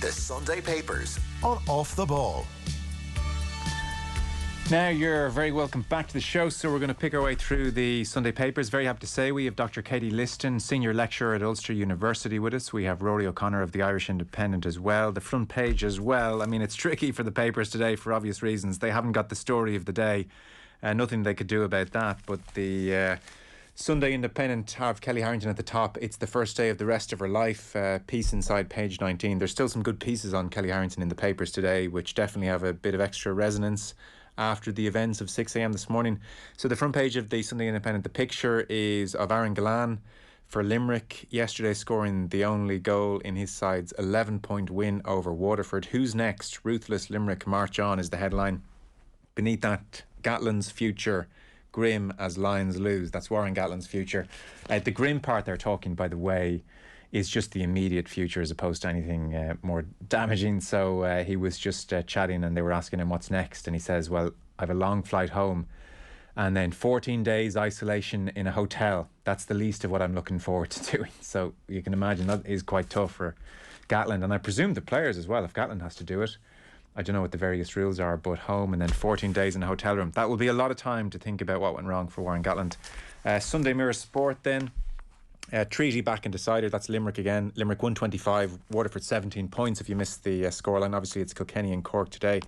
The Sunday Papers on Off the Ball. Now you're very welcome back to the show. So we're going to pick our way through the Sunday Papers. Very happy to say we have Dr. Katie Liston, Senior Lecturer at Ulster University with us. We have Rory O'Connor of the Irish Independent as well. The front page as well. I mean, it's tricky for the papers today for obvious reasons. They haven't got the story of the day. Nothing they could do about that. But the Sunday Independent have Kellie Harrington at the top. It's the first day of the rest of her life. Piece inside page 19. There's still some good pieces on Kellie Harrington in the papers today, which definitely have a bit of extra resonance after the events of 6 a.m. this morning. So the front page of the Sunday Independent, the picture is of Aaron Gillane for Limerick yesterday, scoring the only goal in his side's 11-point win over Waterford. Who's next? Ruthless Limerick march on is the headline. Beneath that, Gatlin's future grim as Lions lose. That's Warren Gatlin's future. The grim part they're talking, by the way, is just the immediate future as opposed to anything more damaging. So he was just chatting and they were asking him what's next, and he says, well, I have a long flight home and then 14 days isolation in a hotel. That's the least of what I'm looking forward to doing. So you can imagine that is quite tough for Gatlin, and I presume the players as well, if Gatlin has to do it. I don't know what the various rules are, but home and then 14 days in a hotel room. That will be a lot of time to think about what went wrong for Warren Gatland. Sunday Mirror Sport then. Treaty back and decider. That's Limerick again. Limerick 125, Waterford 17 points if you missed the scoreline. Obviously it's Kilkenny and Cork today.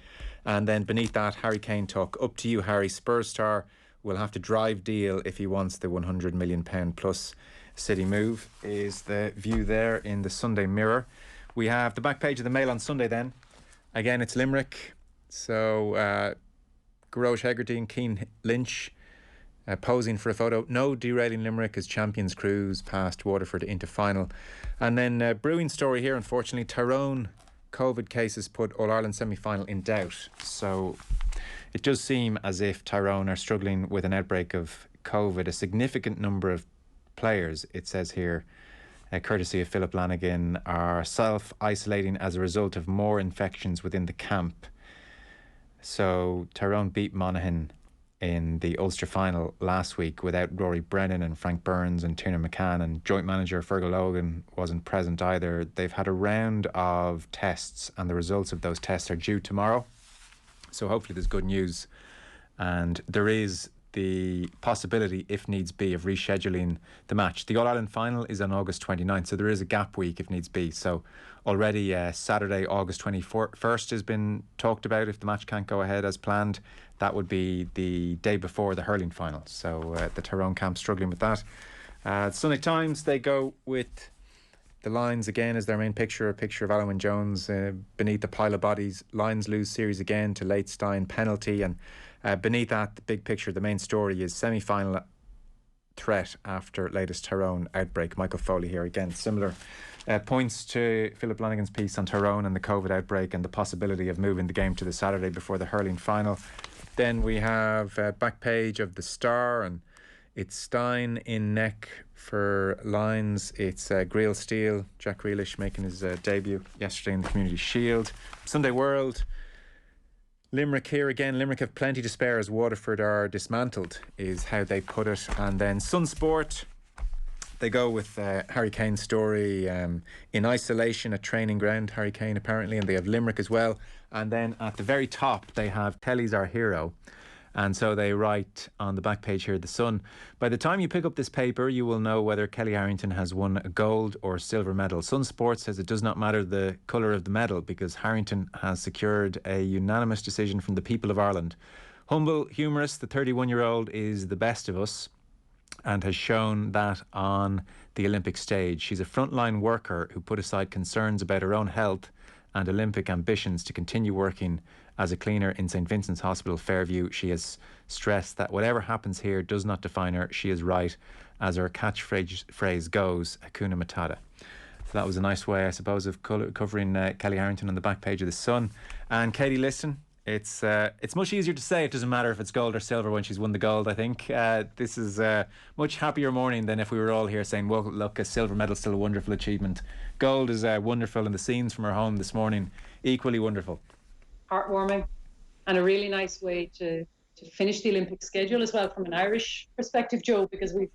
And then beneath that, Harry Kane talk. Up to you, Harry. Spurs star will have to drive deal if he wants the £100 million plus city move, is the view there in the Sunday Mirror. We have the back page of the Mail on Sunday then. Again, it's Limerick. So Garage Hegarty and Keane Lynch posing for a photo. No derailing Limerick as champions cruise past Waterford into final. And then brewing story here, unfortunately. Tyrone COVID cases put All-Ireland semi-final in doubt. So it does seem as if Tyrone are struggling with an outbreak of COVID. A significant number of players, it says here, courtesy of Philip Lanigan, are self-isolating as a result of more infections within the camp. So Tyrone beat Monaghan in the Ulster final last week without Rory Brennan and Frank Burns and Tiernan McCann, and joint manager Fergal Logan wasn't present either. They've had a round of tests and the results of those tests are due tomorrow. So hopefully there's good news, and there is the possibility, if needs be, of rescheduling the match. The All-Ireland final is on August 29th, so there is a gap week if needs be. So already Saturday, August 21st has been talked about. If the match can't go ahead as planned, that would be the day before the hurling final. So the Tyrone camp struggling with that. The Sunday Times, they go with the Lions again as their main picture, a picture of Alan Jones beneath the pile of bodies. Lions lose series again to late Stein penalty, and beneath that, the big picture, the main story is semi-final threat after latest Tyrone outbreak. Michael Foley here again, similar points to Philip Lanigan's piece on Tyrone and the COVID outbreak and the possibility of moving the game to the Saturday before the hurling final. Then we have back page of the Star, and it's Stein in neck for Lions. It's Greal Steele, Jack Grealish making his debut yesterday in the Community Shield. Sunday World, Limerick here again. Limerick have plenty to spare as Waterford are dismantled, is how they put it. And then Sun Sport, they go with Harry Kane's story in isolation at training ground. Harry Kane apparently, and they have Limerick as well. And then at the very top they have Kelly's our hero. And so they write on the back page here, The Sun, by the time you pick up this paper, you will know whether Kellie Harrington has won a gold or silver medal. Sun Sports says it does not matter the colour of the medal because Harrington has secured a unanimous decision from the people of Ireland. Humble, humorous, the 31-year-old is the best of us and has shown that on the Olympic stage. She's a frontline worker who put aside concerns about her own health and Olympic ambitions to continue working as a cleaner in St Vincent's Hospital, Fairview. She has stressed that whatever happens here does not define her. She is right, as her catchphrase goes, Hakuna Matata. So that was a nice way, I suppose, of covering Kellie Harrington on the back page of The Sun. And Katie Liston, it's much easier to say it doesn't matter if it's gold or silver when she's won the gold, I think. This is a much happier morning than if we were all here saying, well, look, a silver medal's still a wonderful achievement. Gold is wonderful, and the scenes from her home this morning, equally wonderful. Heartwarming, and a really nice way to finish the Olympic schedule as well from an Irish perspective, Joe, because we've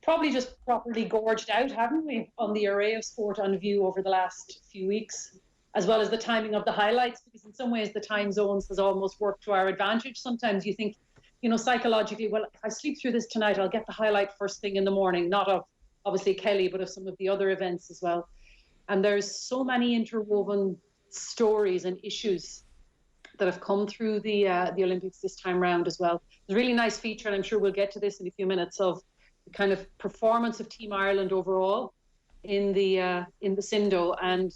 probably just properly gorged out, haven't we, on the array of sport on view over the last few weeks. as well as the timing of the highlights, because in some ways the time zones has almost worked to our advantage. Sometimes you think, psychologically, well, if I sleep through this tonight, I'll get the highlight first thing in the morning, not of obviously Kelly, but of some of the other events as well. And there's so many interwoven stories and issues that have come through the Olympics this time round as well. There's a really nice feature, and I'm sure we'll get to this in a few minutes, of the kind of performance of Team Ireland overall in the Sindo. And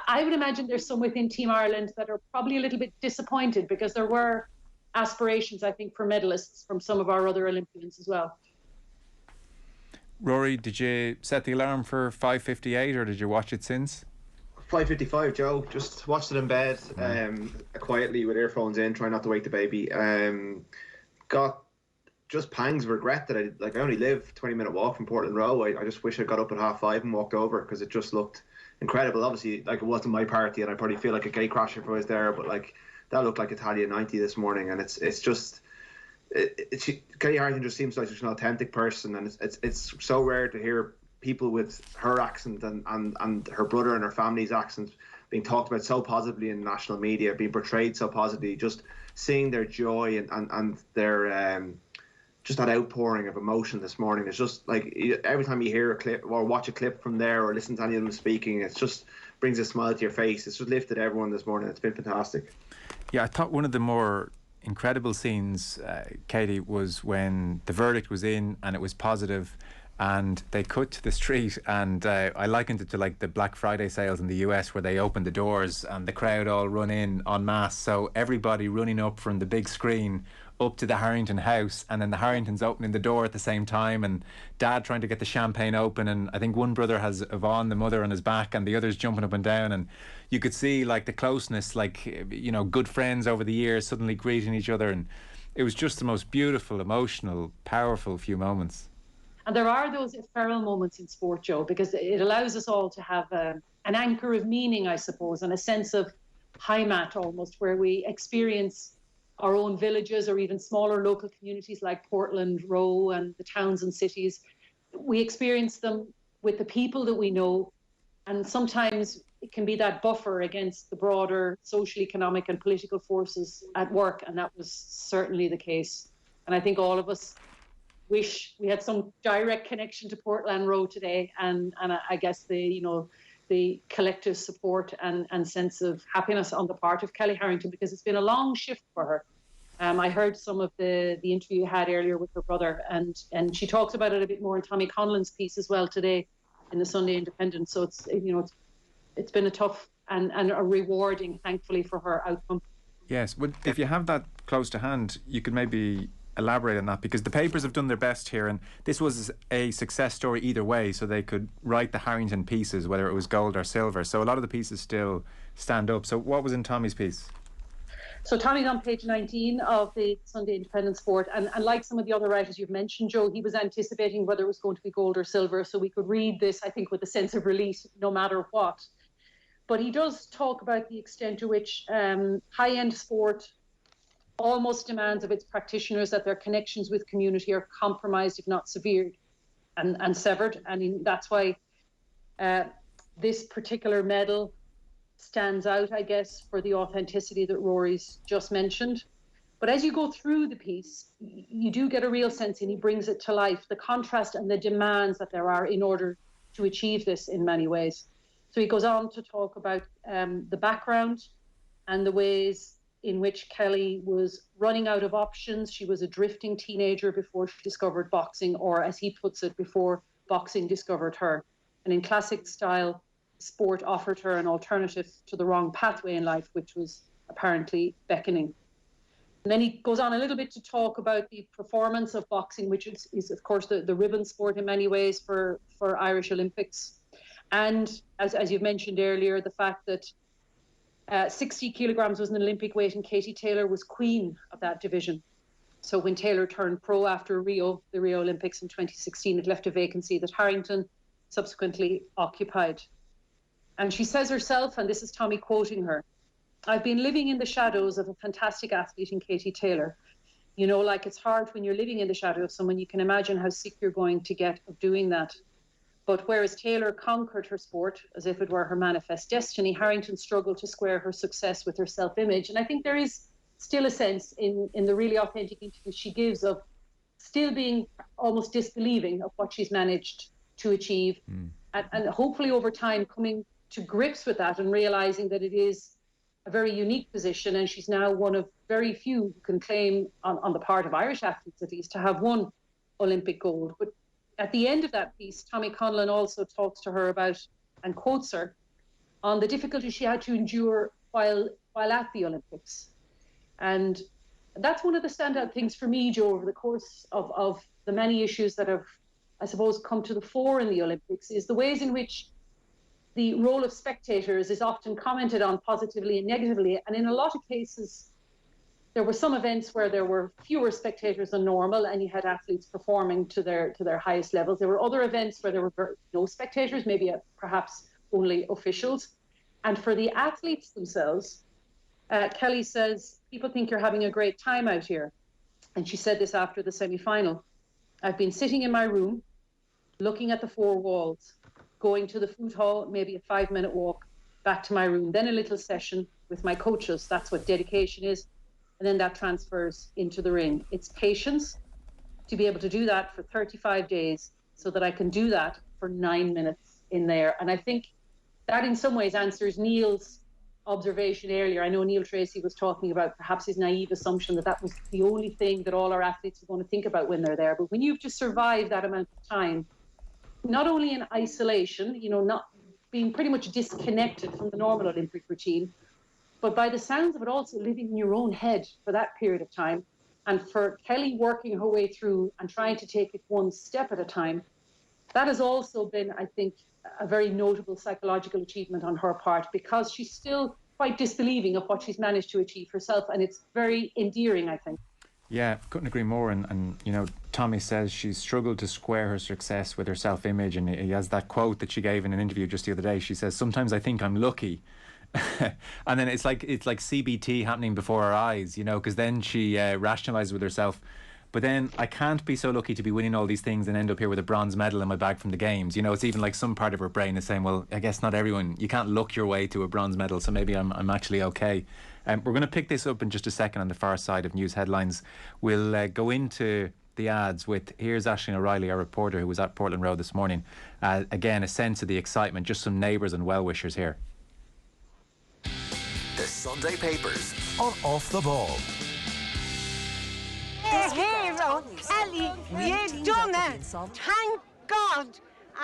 I would imagine there's some within Team Ireland that are probably a little bit disappointed, because there were aspirations, I think, for medalists from some of our other Olympians as well. Rory, did you set the alarm for 5:58 or did you watch it since? 5:55, Joe. Just watched it in bed, quietly with earphones in, trying not to wake the baby. Got just pangs of regret that I only live 20-minute walk from Portland Row. I just wish I got up at 5:30 and walked over, because it just looked incredible. Obviously, it wasn't my party, and I probably feel like a gate crasher if I was there, but that looked like Italia 90 this morning, and it's just. Kellie Harrington just seems like such an authentic person, and it's so rare to hear people with her accent and her brother and her family's accent being talked about so positively in national media, being portrayed so positively. Just seeing their joy and their just that outpouring of emotion this morning. It's just like every time you hear a clip or watch a clip from there or listen to any of them speaking, it just brings a smile to your face. It's just lifted everyone this morning. It's been fantastic. Yeah, I thought one of the more incredible scenes, Katie, was when the verdict was in and it was positive and they cut to the street, and I likened it to like the Black Friday sales in the US, where they open the doors and the crowd all run in en masse. So everybody running up from the big screen up to the Harrington house, and then the Harringtons opening the door at the same time, and Dad trying to get the champagne open, and I think one brother has Yvonne, the mother, on his back, and the others jumping up and down, and you could see like the closeness, like, good friends over the years suddenly greeting each other, and it was just the most beautiful, emotional, powerful few moments. And there are those ephemeral moments in sport, Joe, because it allows us all to have an anchor of meaning, I suppose, and a sense of heimat almost, where we experience our own villages or even smaller local communities like Portland Row and the towns and cities. We experience them with the people that we know, and sometimes it can be that buffer against the broader social, economic and political forces at work, and that was certainly the case. And I think all of us wish we had some direct connection to Portland Row today, and I guess the collective support and sense of happiness on the part of Kellie Harrington, because it's been a long shift for her. I heard some of the interview you had earlier with her brother, and she talks about it a bit more in Tommy Conlon's piece as well today in the Sunday Independent. So it's been a tough and a rewarding, thankfully, for her outcome. Yes, well, if you have that close to hand, you could maybe elaborate on that, because the papers have done their best here, and this was a success story either way, so they could write the Harrington pieces, whether it was gold or silver. So a lot of the pieces still stand up. So what was in Tommy's piece? So Tommy's on page 19 of the Sunday Independent Sport, and like some of the other writers you've mentioned, Joe, he was anticipating whether it was going to be gold or silver, so we could read this, I think, with a sense of relief no matter what. But he does talk about the extent to which high-end sport almost demands of its practitioners that their connections with community are compromised, if not severed, and severed. And that's why this particular medal stands out, I guess, for the authenticity that Rory's just mentioned. But as you go through the piece, you do get a real sense, and he brings it to life, the contrast and the demands that there are in order to achieve this in many ways. So he goes on to talk about the background and the ways in which Kellie was running out of options. She was a drifting teenager before she discovered boxing, or as he puts it, before boxing discovered her. And in classic style, sport offered her an alternative to the wrong pathway in life, which was apparently beckoning. And then he goes on a little bit to talk about the performance of boxing, which is of course, the ribbon sport in many ways for Irish Olympics. And as you've mentioned earlier, the fact that 60 kilograms was an Olympic weight, and Katie Taylor was queen of that division. So when Taylor turned pro after the Rio Olympics in 2016, it left a vacancy that Harrington subsequently occupied. And she says herself, and this is Tommy quoting her, "I've been living in the shadows of a fantastic athlete in Katie Taylor. Like it's hard when you're living in the shadow of someone. You can imagine how sick you're going to get of doing that. But whereas Taylor conquered her sport as if it were her manifest destiny, Harrington struggled to square her success with her self-image. And I think there is still a sense in the really authentic interviews she gives of still being almost disbelieving of what she's managed to achieve. And hopefully over time coming to grips with that and realizing that it is a very unique position, and she's now one of very few who can claim, on the part of Irish athletes at least, to have won Olympic gold. But at the end of that piece, Tommy Conlon also talks to her about, and quotes her, on the difficulties she had to endure while at the Olympics. And that's one of the standout things for me, Joe, over the course of the many issues that have, I suppose, come to the fore in the Olympics, is the ways in which the role of spectators is often commented on positively and negatively. And in a lot of cases, there were some events where there were fewer spectators than normal and you had athletes performing to their highest levels. There were other events where there were no spectators, maybe perhaps only officials. And for the athletes themselves, Kellie says, people think you're having a great time out here. And she said this after the semi-final. I've been sitting in my room, looking at the four walls, going to the food hall, maybe a 5-minute walk back to my room, then a little session with my coaches. That's what dedication is. And then that transfers into the ring. It's patience to be able to do that for 35 days so that I can do that for 9 minutes in there. And I think that in some ways answers Neil's observation earlier. I know Neil Tracy was talking about perhaps his naive assumption that that was the only thing that all our athletes are going to think about when they're there. But when you've just survived that amount of time, not only in isolation, not being pretty much disconnected from the normal Olympic routine, but by the sounds of it also living in your own head for that period of time. And for Kellie working her way through and trying to take it one step at a time, that has also been, I think, a very notable psychological achievement on her part, because she's still quite disbelieving of what she's managed to achieve herself. And it's very endearing, I think. Yeah, couldn't agree more. And Tommy says she's struggled to square her success with her self-image. And he has that quote that she gave in an interview just the other day. She says, sometimes I think I'm lucky. And then it's like CBT happening before her eyes, because then she rationalises with herself. But then I can't be so lucky to be winning all these things and end up here with a bronze medal in my bag from the games. It's even like some part of her brain is saying, well, I guess not everyone, you can't luck your way to a bronze medal, so maybe I'm actually okay. We're going to pick this up in just a second on the far side of news headlines. We'll go into the ads with, here's Aisling O'Reilly, our reporter who was at Portland Road this morning. Again, a sense of the excitement, just some neighbours and well-wishers here. The Sunday Papers on Off the Ball. Hero, Kellie, you've done it. Thank God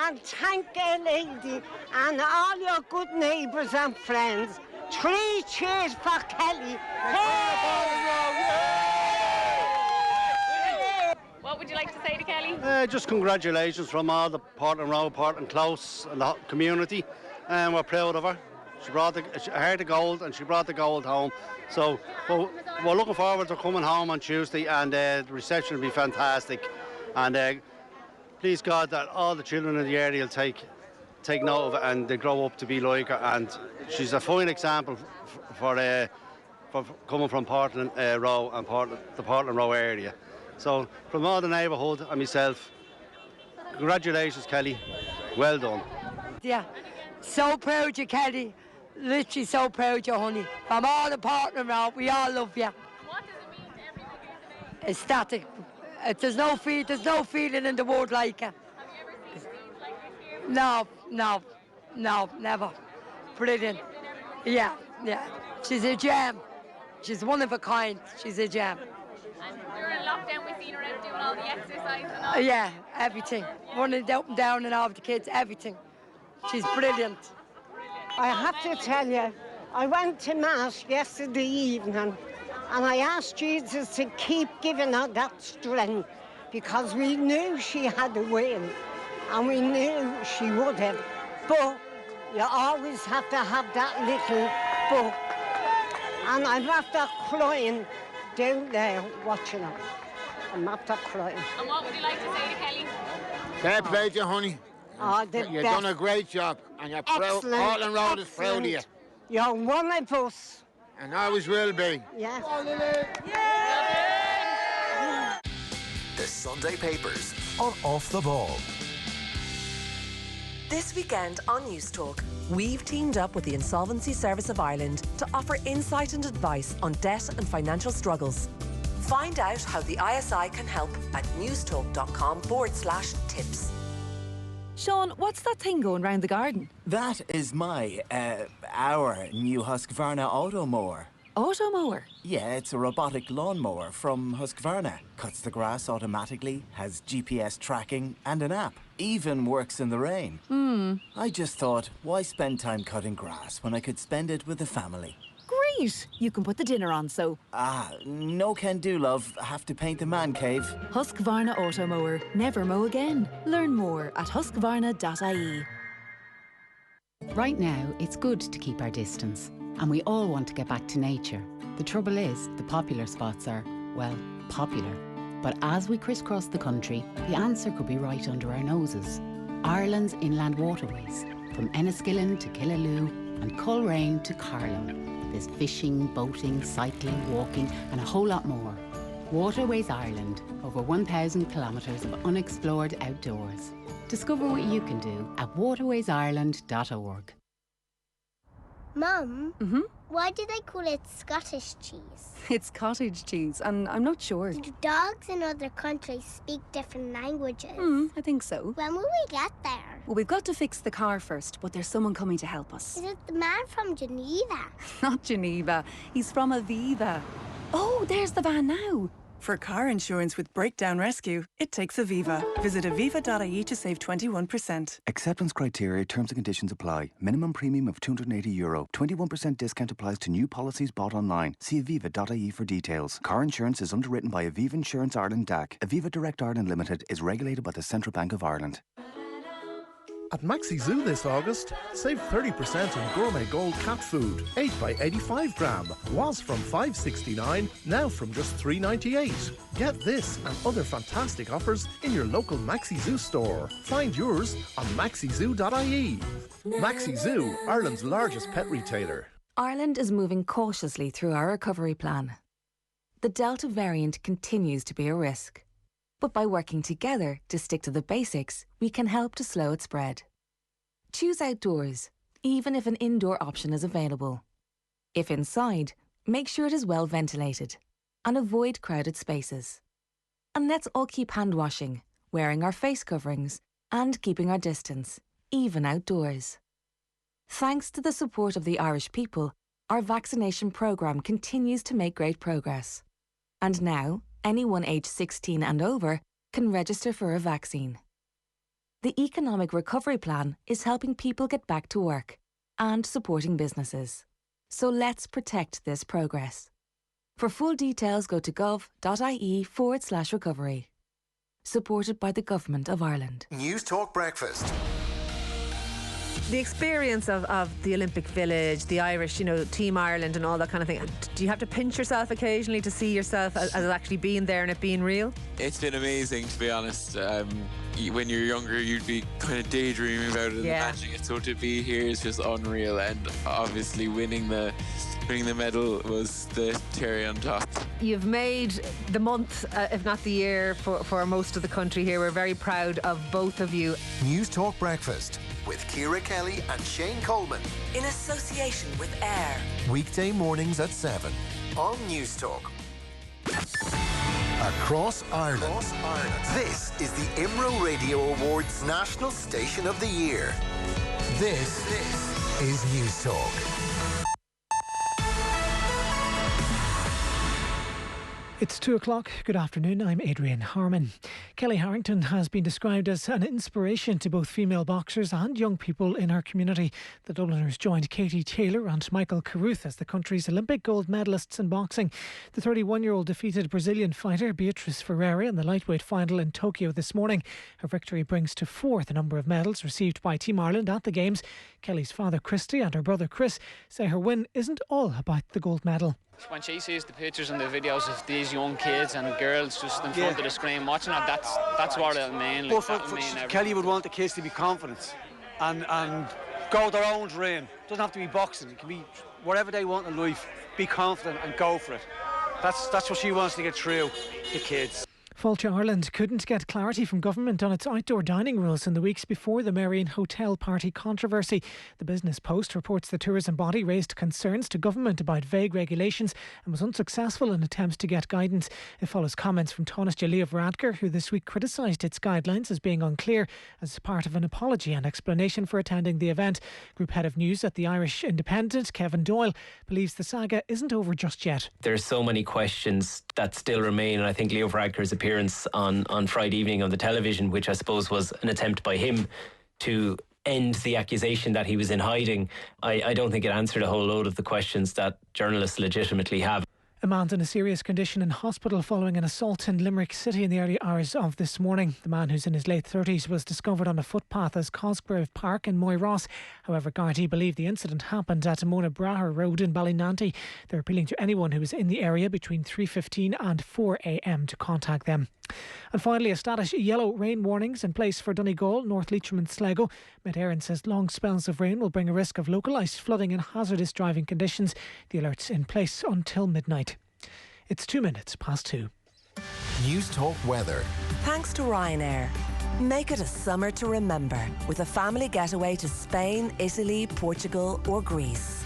and thank our lady and all your good neighbours and friends. 3 cheers for Kellie. What would you like to say to Kellie? Just congratulations from all the Portland Road, Portland Close and the community. And we're proud of her. She had the gold and she brought the gold home. So we're looking forward to coming home on Tuesday, and the reception will be fantastic. And please God that all the children in the area will take note of it and they grow up to be like her. And she's a fine example for coming from Portland Row and the Portland Row area. So from all the neighbourhood and myself, congratulations, Kellie. Well done. Yeah, so proud of you, Kellie. Literally so proud of you, honey. From all the Portland Road, we all love you. What does it mean to everybody here today? Ecstatic. There's no feeling in the world like it. Have you ever seen scenes like this here? No, never. Brilliant. Yeah. She's a gem. She's one of a kind. She's a gem. And during lockdown, we've seen her out doing all the exercise and all. Yeah, everything. Running up and down and all the kids, everything. She's brilliant. I have to tell you, I went to Mass yesterday evening and I asked Jesus to keep giving her that strength, because we knew she had a win and we knew she would have. But you always have to have that little book. And I'm after crying down there watching her. I'm after crying. And what would you like to say to Kellie? Fair play to you, honey. Oh, You've done a great job, and you're proud. Portland Road is proud of you. You're one of us. And always will be. Yes. The Sunday Papers on Off the Ball. This weekend on News Talk, we've teamed up with the Insolvency Service of Ireland to offer insight and advice on debt and financial struggles. Find out how the ISI can help at newstalk.com/tips. Sean, what's that thing going round the garden? That is our new Husqvarna Automower. Automower? Yeah, it's a robotic lawnmower from Husqvarna. Cuts the grass automatically, has GPS tracking and an app. Even works in the rain. I just thought, why spend time cutting grass when I could spend it with the family? Great! You can put the dinner on, so... No can do, love. Have to paint the man cave. Husqvarna Automower. Never mow again. Learn more at husqvarna.ie. Right now, it's good to keep our distance. And we all want to get back to nature. The trouble is, the popular spots are, well, popular. But as we crisscross the country, the answer could be right under our noses. Ireland's inland waterways, from Enniskillen to Killaloe and Coleraine to Carlow. There's fishing, boating, cycling, walking and a whole lot more. Waterways Ireland, over 1,000 kilometres of unexplored outdoors. Discover what you can do at waterwaysireland.org. Mum, why do they call it Scottish cheese? It's cottage cheese, and I'm not sure. Do dogs in other countries speak different languages? I think so. When will we get there? Well, we've got to fix the car first, but there's someone coming to help us. Is it the man from Geneva? Not Geneva. He's from Aviva. Oh, there's the van now. For car insurance with breakdown rescue, it takes Aviva. Visit aviva.ie to save 21%. Acceptance criteria, terms and conditions apply. Minimum premium of €280. 21% discount applies to new policies bought online. See aviva.ie for details. Car insurance is underwritten by Aviva Insurance Ireland DAC. Aviva Direct Ireland Limited is regulated by the Central Bank of Ireland. At Maxi Zoo this August, save 30% on gourmet gold cat food. 8 by 85 gram. Was from $5.69, now from just $3.98. Get this and other fantastic offers in your local Maxi Zoo store. Find yours on maxizoo.ie. Maxi Zoo, Ireland's largest pet retailer. Ireland is moving cautiously through our recovery plan. The Delta variant continues to be a risk. But by working together to stick to the basics, we can help to slow its spread. Choose outdoors, even if an indoor option is available. If inside, make sure it is well ventilated and avoid crowded spaces. And let's all keep hand washing, wearing our face coverings and keeping our distance, even outdoors. Thanks to the support of the Irish people, our vaccination programme continues to make great progress. And now, anyone aged 16 and over can register for a vaccine. The Economic Recovery Plan is helping people get back to work and supporting businesses. So let's protect this progress. For full details, go to gov.ie/recovery. Supported by the Government of Ireland. News Talk Breakfast. The experience of the Olympic Village, the Irish, Team Ireland and all that kind of thing. Do you have to pinch yourself occasionally to see yourself as actually being there and it being real? It's been amazing, to be honest. When you're younger, you'd be kind of daydreaming about it and imagining it. So to be here is just unreal. And obviously winning the medal was the cherry on top. You've made the month, if not the year, for most of the country here. We're very proud of both of you. News Talk Breakfast with Ciara Kelly and Shane Coleman. In association with AIR. Weekday mornings at 7 on News Talk. Across Ireland. This is the IMRO Radio Awards National Station of the Year. This is News Talk. It's 2 o'clock. Good afternoon. I'm Adrian Harmon. Kellie Harrington has been described as an inspiration to both female boxers and young people in our community. The Dubliners joined Katie Taylor and Michael Carruth as the country's Olympic gold medalists in boxing. The 31-year-old defeated Brazilian fighter Beatriz Ferreira in the lightweight final in Tokyo this morning. Her victory brings to 4 the number of medals received by Team Ireland at the Games. Kellie's father Christy and her brother Chris say her win isn't all about the gold medal. When she sees the pictures and the videos of these young kids and girls just in front of the screen watching it, that's what it'll mean. Like, Kelly would want the kids to be confident and go their own dream. It doesn't have to be boxing. It can be whatever they want in life. Be confident and go for it. That's what she wants to get through the kids. Fáilte Ireland couldn't get clarity from government on its outdoor dining rules in the weeks before the Marion Hotel party controversy. The Business Post reports the tourism body raised concerns to government about vague regulations and was unsuccessful in attempts to get guidance. It follows comments from Taoiseach Leo Varadkar, who this week criticised its guidelines as being unclear as part of an apology and explanation for attending the event. Group Head of News at the Irish Independent, Kevin Doyle, believes the saga isn't over just yet. There's so many questions that still remain, and I think Leo Varadkar's appearance on Friday evening on the television, which I suppose was an attempt by him to end the accusation that he was in hiding, I don't think it answered a whole load of the questions that journalists legitimately have. A man's in a serious condition in hospital following an assault in Limerick City in the early hours of this morning. The man, who's in his late 30s, was discovered on a footpath as Cosgrave Park in Moyross. However, Gardaí believe the incident happened at Mona Braher Road in Ballynanty. They're appealing to anyone who is in the area between 3:15 and 4 a.m. to contact them. And finally, a status yellow rain warnings in place for Donegal, North Leitrim and Sligo. Met Éireann says long spells of rain will bring a risk of localised flooding and hazardous driving conditions. The alert's in place until midnight. It's 2:02. News Talk Weather. Thanks to Ryanair. Make it a summer to remember with a family getaway to Spain, Italy, Portugal or Greece.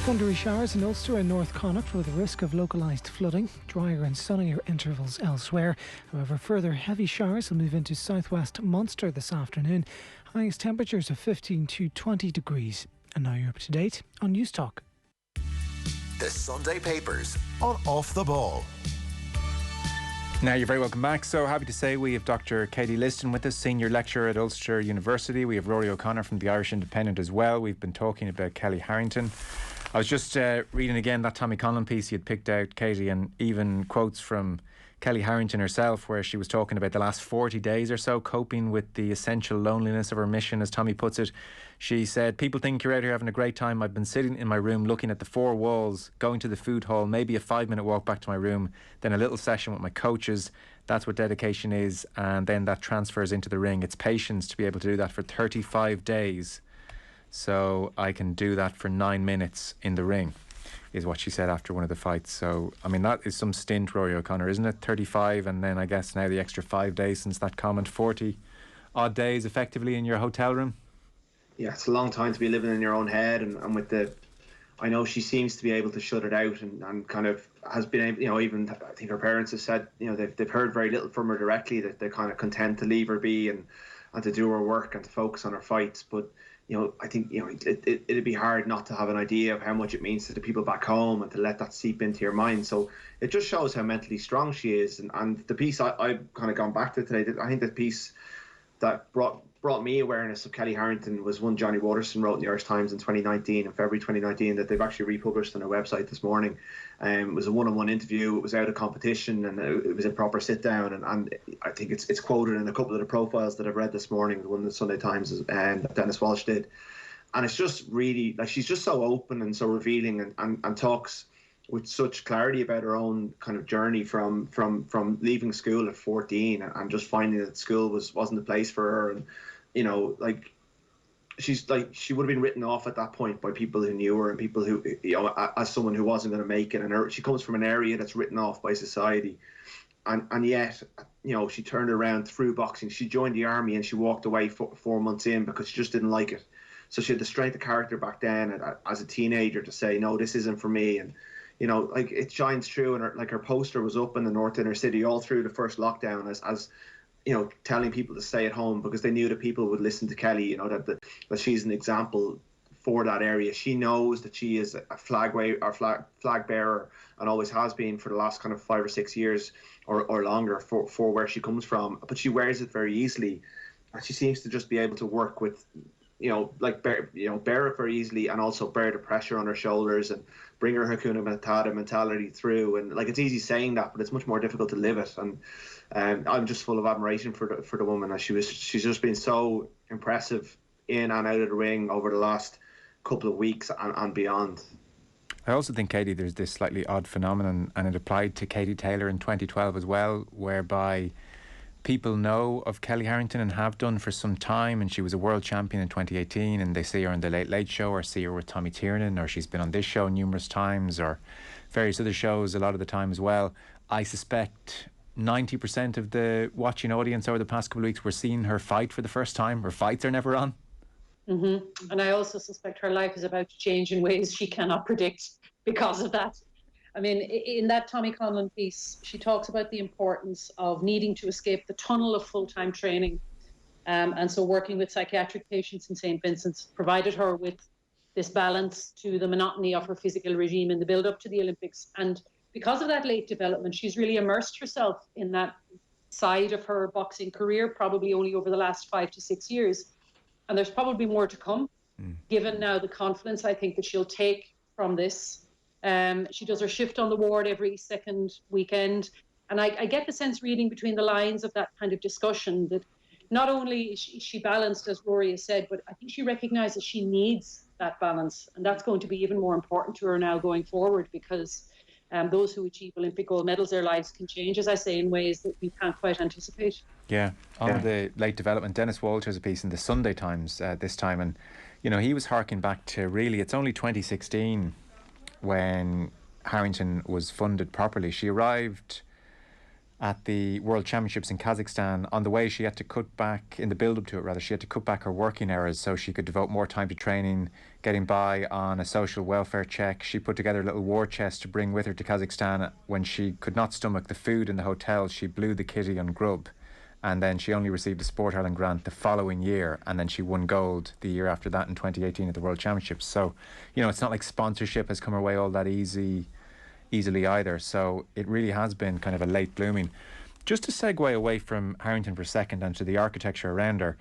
Thundery showers in Ulster and North Connacht with a risk of localised flooding. Drier and sunnier intervals elsewhere. However, further heavy showers will move into southwest Munster this afternoon. Highest temperatures of 15 to 20 degrees. And now you're up to date on News Talk. The Sunday Papers on Off the Ball. Now, you're very welcome back. So happy to say we have Dr. Katie Liston with us, Senior Lecturer at Ulster University. We have Rory O'Connor from the Irish Independent as well. We've been talking about Kellie Harrington. I was just reading again that Tommy Conlon piece you had picked out, Katie, and even quotes from Kellie Harrington herself, where she was talking about the last 40 days or so coping with the essential loneliness of her mission, as Tommy puts it. She said, "People think you're out here having a great time. I've been sitting in my room looking at the four walls, going to the food hall, maybe a 5-minute walk back to my room, then a little session with my coaches. That's what dedication is, and then that transfers into the ring. It's patience to be able to do that for 35 days. So I can do that for 9 minutes in the ring," is what she said after one of the fights. So, I mean, that is some stint, Rory O'Connor, isn't it? 35, and then I guess now the extra 5 days since that comment, 40 odd days effectively in your hotel room. Yeah, it's a long time to be living in your own head, and with the, I know she seems to be able to shut it out and kind of has been able, you know, even I think her parents have said, you know, they've heard very little from her directly, that they're kind of content to leave her be and to do her work and to focus on her fights. But you know, I think, you know, it'd be hard not to have an idea of how much it means to the people back home and to let that seep into your mind. So it just shows how mentally strong she is. And the piece I've kind of gone back to today, I think the piece that brought me awareness of Kellie Harrington was one Johnny Waterston wrote in the Irish Times in 2019, in February 2019, that they've actually republished on their website this morning. It was a one-on-one interview. It was out of competition, and it was a proper sit-down. And I think it's quoted in a couple of the profiles that I've read this morning, the one the Sunday Times that Dennis Walsh did. And it's just really, like, she's just so open and so revealing and talks with such clarity about her own kind of journey from leaving school at 14 and just finding that school wasn't the place for her. And, you know, like, she would have been written off at that point by people who knew her and people who, you know, as someone who wasn't going to make it. And she comes from an area that's written off by society. And yet, you know, she turned around through boxing. She joined the army and she walked away 4 months in because she just didn't like it. So she had the strength of character back then as a teenager to say, no, this isn't for me. And, you know, like, it shines through. And her poster was up in the north inner city all through the first lockdown as you know, telling people to stay at home because they knew that people would listen to Kellie, you know, that she's an example for that area. She knows that she is a flag bearer and always has been for the last kind of 5 or 6 years or longer for where she comes from. But she wears it very easily, and she seems to just be able to work with, you know, like bear it very easily, and also bear the pressure on her shoulders and bring her Hakuna Matata mentality through. And like, it's easy saying that, but it's much more difficult to live it. And I'm just full of admiration for the woman. She's just been so impressive in and out of the ring over the last couple of weeks and beyond. I also think, Katie, there's this slightly odd phenomenon, and it applied to Katie Taylor in 2012 as well, whereby people know of Kellie Harrington and have done for some time, and she was a world champion in 2018, and they see her on the Late Late Show or see her with Tommy Tiernan, or she's been on this show numerous times or various other shows a lot of the time as well. I suspect 90% of the watching audience over the past couple of weeks were seeing her fight for the first time. Her fights are never on. And I also suspect her life is about to change in ways she cannot predict because of that. I mean, in that Tommy Conlon piece, she talks about the importance of needing to escape the tunnel of full-time training. And so working with psychiatric patients in St. Vincent's provided her with this balance to the monotony of her physical regime in the build-up to the Olympics. And because of that late development, she's really immersed herself in that side of her boxing career, probably only over the last 5 to 6 years. And there's probably more to come, given now the confidence I think that she'll take from this. She does her shift on the ward every second weekend. And I get the sense reading between the lines of that kind of discussion that not only is she balanced, as Rory has said, but I think she recognises she needs that balance. And that's going to be even more important to her now going forward, because those who achieve Olympic gold medals, their lives can change, as I say, in ways that we can't quite anticipate. Yeah, on the late development, Dennis Walsh has a piece in the Sunday Times this time, and he was harking back to really, it's only 2016 when Harrington was funded properly. She arrived at the World Championships in Kazakhstan. On the way, she had to cut back, in the build-up to it rather, she had to cut back her working hours so she could devote more time to training, getting by on a social welfare check. She put together a little war chest to bring with her to Kazakhstan. When she could not stomach the food in the hotel, she blew the kitty on grub. And then she only received a Sport Ireland grant the following year, and then she won gold the year after that in 2018 at the World Championships. So, it's not like sponsorship has come her way all that easily either. So it really has been kind of a late blooming. Just to segue away from Harrington for a second and to the architecture around her,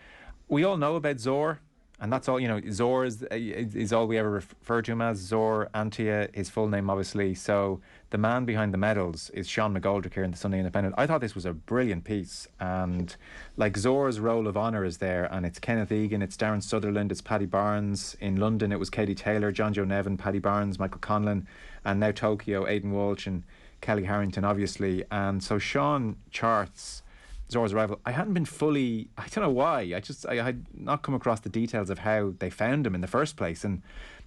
we all know about Zaur, and that's all. Zaur is all we ever refer to him as. Zaur Antia, his full name obviously. So the man behind the medals is Sean McGoldrick here in the Sunday Independent. I thought this was a brilliant piece, and like Zaur's roll of honour is there, and it's Kenneth Egan, it's Darren Sutherland, it's Paddy Barnes. In London it was Katie Taylor, John Joe Nevin, Paddy Barnes, Michael Conlon, and now Tokyo, Aidan Walsh and Kellie Harrington obviously. And so Sean charts Zaur's arrival. I hadn't been fully, I don't know why, I had not come across the details of how they found him in the first place. And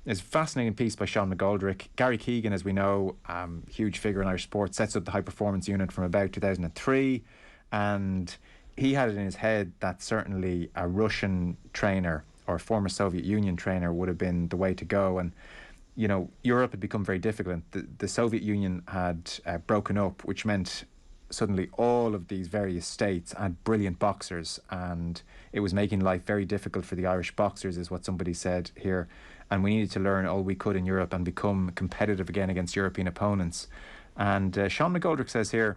it's a fascinating piece by Sean McGoldrick. Gary Keegan, as we know, huge figure in Irish sport, sets up the high performance unit from about 2003, and he had it in his head that certainly a Russian trainer or former Soviet Union trainer would have been the way to go. And Europe had become very difficult. The Soviet Union had broken up, which meant suddenly all of these various states had brilliant boxers, and it was making life very difficult for the Irish boxers, is what somebody said here. And we needed to learn all we could in Europe and become competitive again against European opponents. And Sean McGoldrick says here,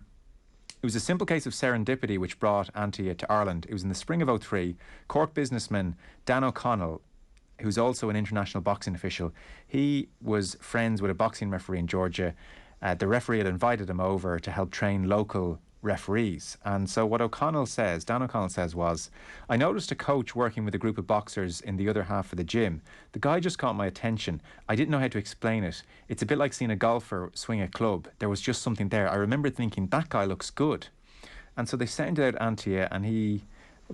it was a simple case of serendipity which brought Antia to Ireland. It was in the spring of '03. Cork businessman Dan O'Connell, who's also an international boxing official, he was friends with a boxing referee in Georgia. The referee had invited him over to help train local referees. And so what Dan O'Connell says was, I noticed a coach working with a group of boxers in the other half of the gym. The guy just caught my attention. I didn't know how to explain it. It's a bit like seeing a golfer swing a club. There was just something there. I remember thinking, that guy looks good. And so they sounded out Antia, and he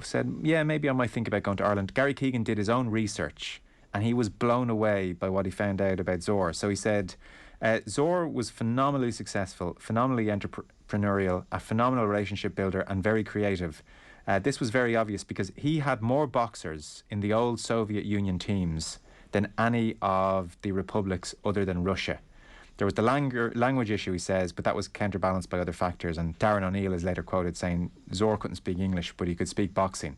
said, yeah, maybe I might think about going to Ireland. Gary Keegan did his own research, and he was blown away by what he found out about Zaur. So he said, Zaur was phenomenally successful, phenomenally entrepreneurial, a phenomenal relationship builder, and very creative. This was very obvious because he had more boxers in the old Soviet Union teams than any of the republics other than Russia. There was the language issue, he says, but that was counterbalanced by other factors. And Darren O'Neill is later quoted saying Zaur couldn't speak English, but he could speak boxing.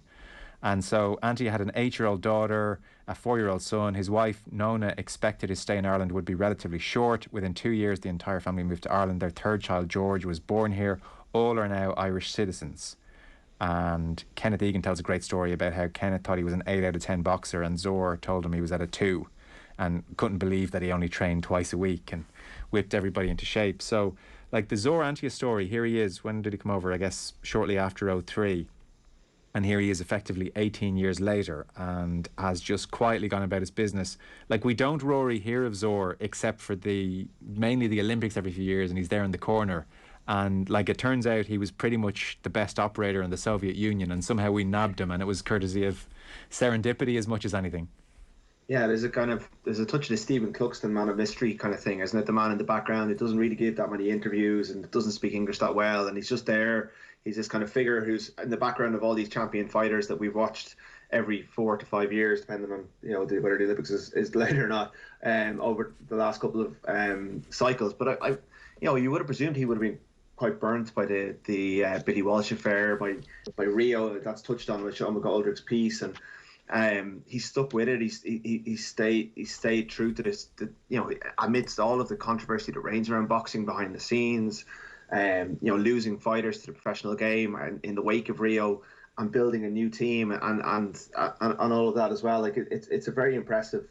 And so Antia had an 8-year-old daughter, a 4-year-old son. His wife, Nona, expected his stay in Ireland would be relatively short. Within 2 years, the entire family moved to Ireland. Their third child, George, was born here. All are now Irish citizens. And Kenneth Egan tells a great story about how Kenneth thought he was an 8 out of 10 boxer, and Zaur told him he was at a 2 and couldn't believe that he only trained twice a week and whipped everybody into shape. So, like the Zaur Antia story, here he is. When did he come over? I guess shortly after '03. And here he is effectively 18 years later and has just quietly gone about his business. Like, we don't, Rory, hear of Zaur except for mainly the Olympics every few years, and he's there in the corner. And like, it turns out he was pretty much the best operator in the Soviet Union, and somehow we nabbed him, and it was courtesy of serendipity as much as anything. Yeah, there's a touch of the Stephen Cluxton man of mystery kind of thing, isn't it? The man in the background who doesn't really give that many interviews and doesn't speak English that well, and he's just there. He's this kind of figure who's in the background of all these champion fighters that we've watched every 4 to 5 years, depending on whether the Olympics is delayed or not, over the last couple of cycles. But I you would have presumed he would have been quite burnt by the Billy Walsh affair, by Rio. That's touched on with Sean McGoldrick's piece, and he's stuck with it. He stayed true to this. Amidst all of the controversy that reigns around boxing behind the scenes, losing fighters to the professional game, and in the wake of Rio, and building a new team, and all of that as well. Like it's a very impressive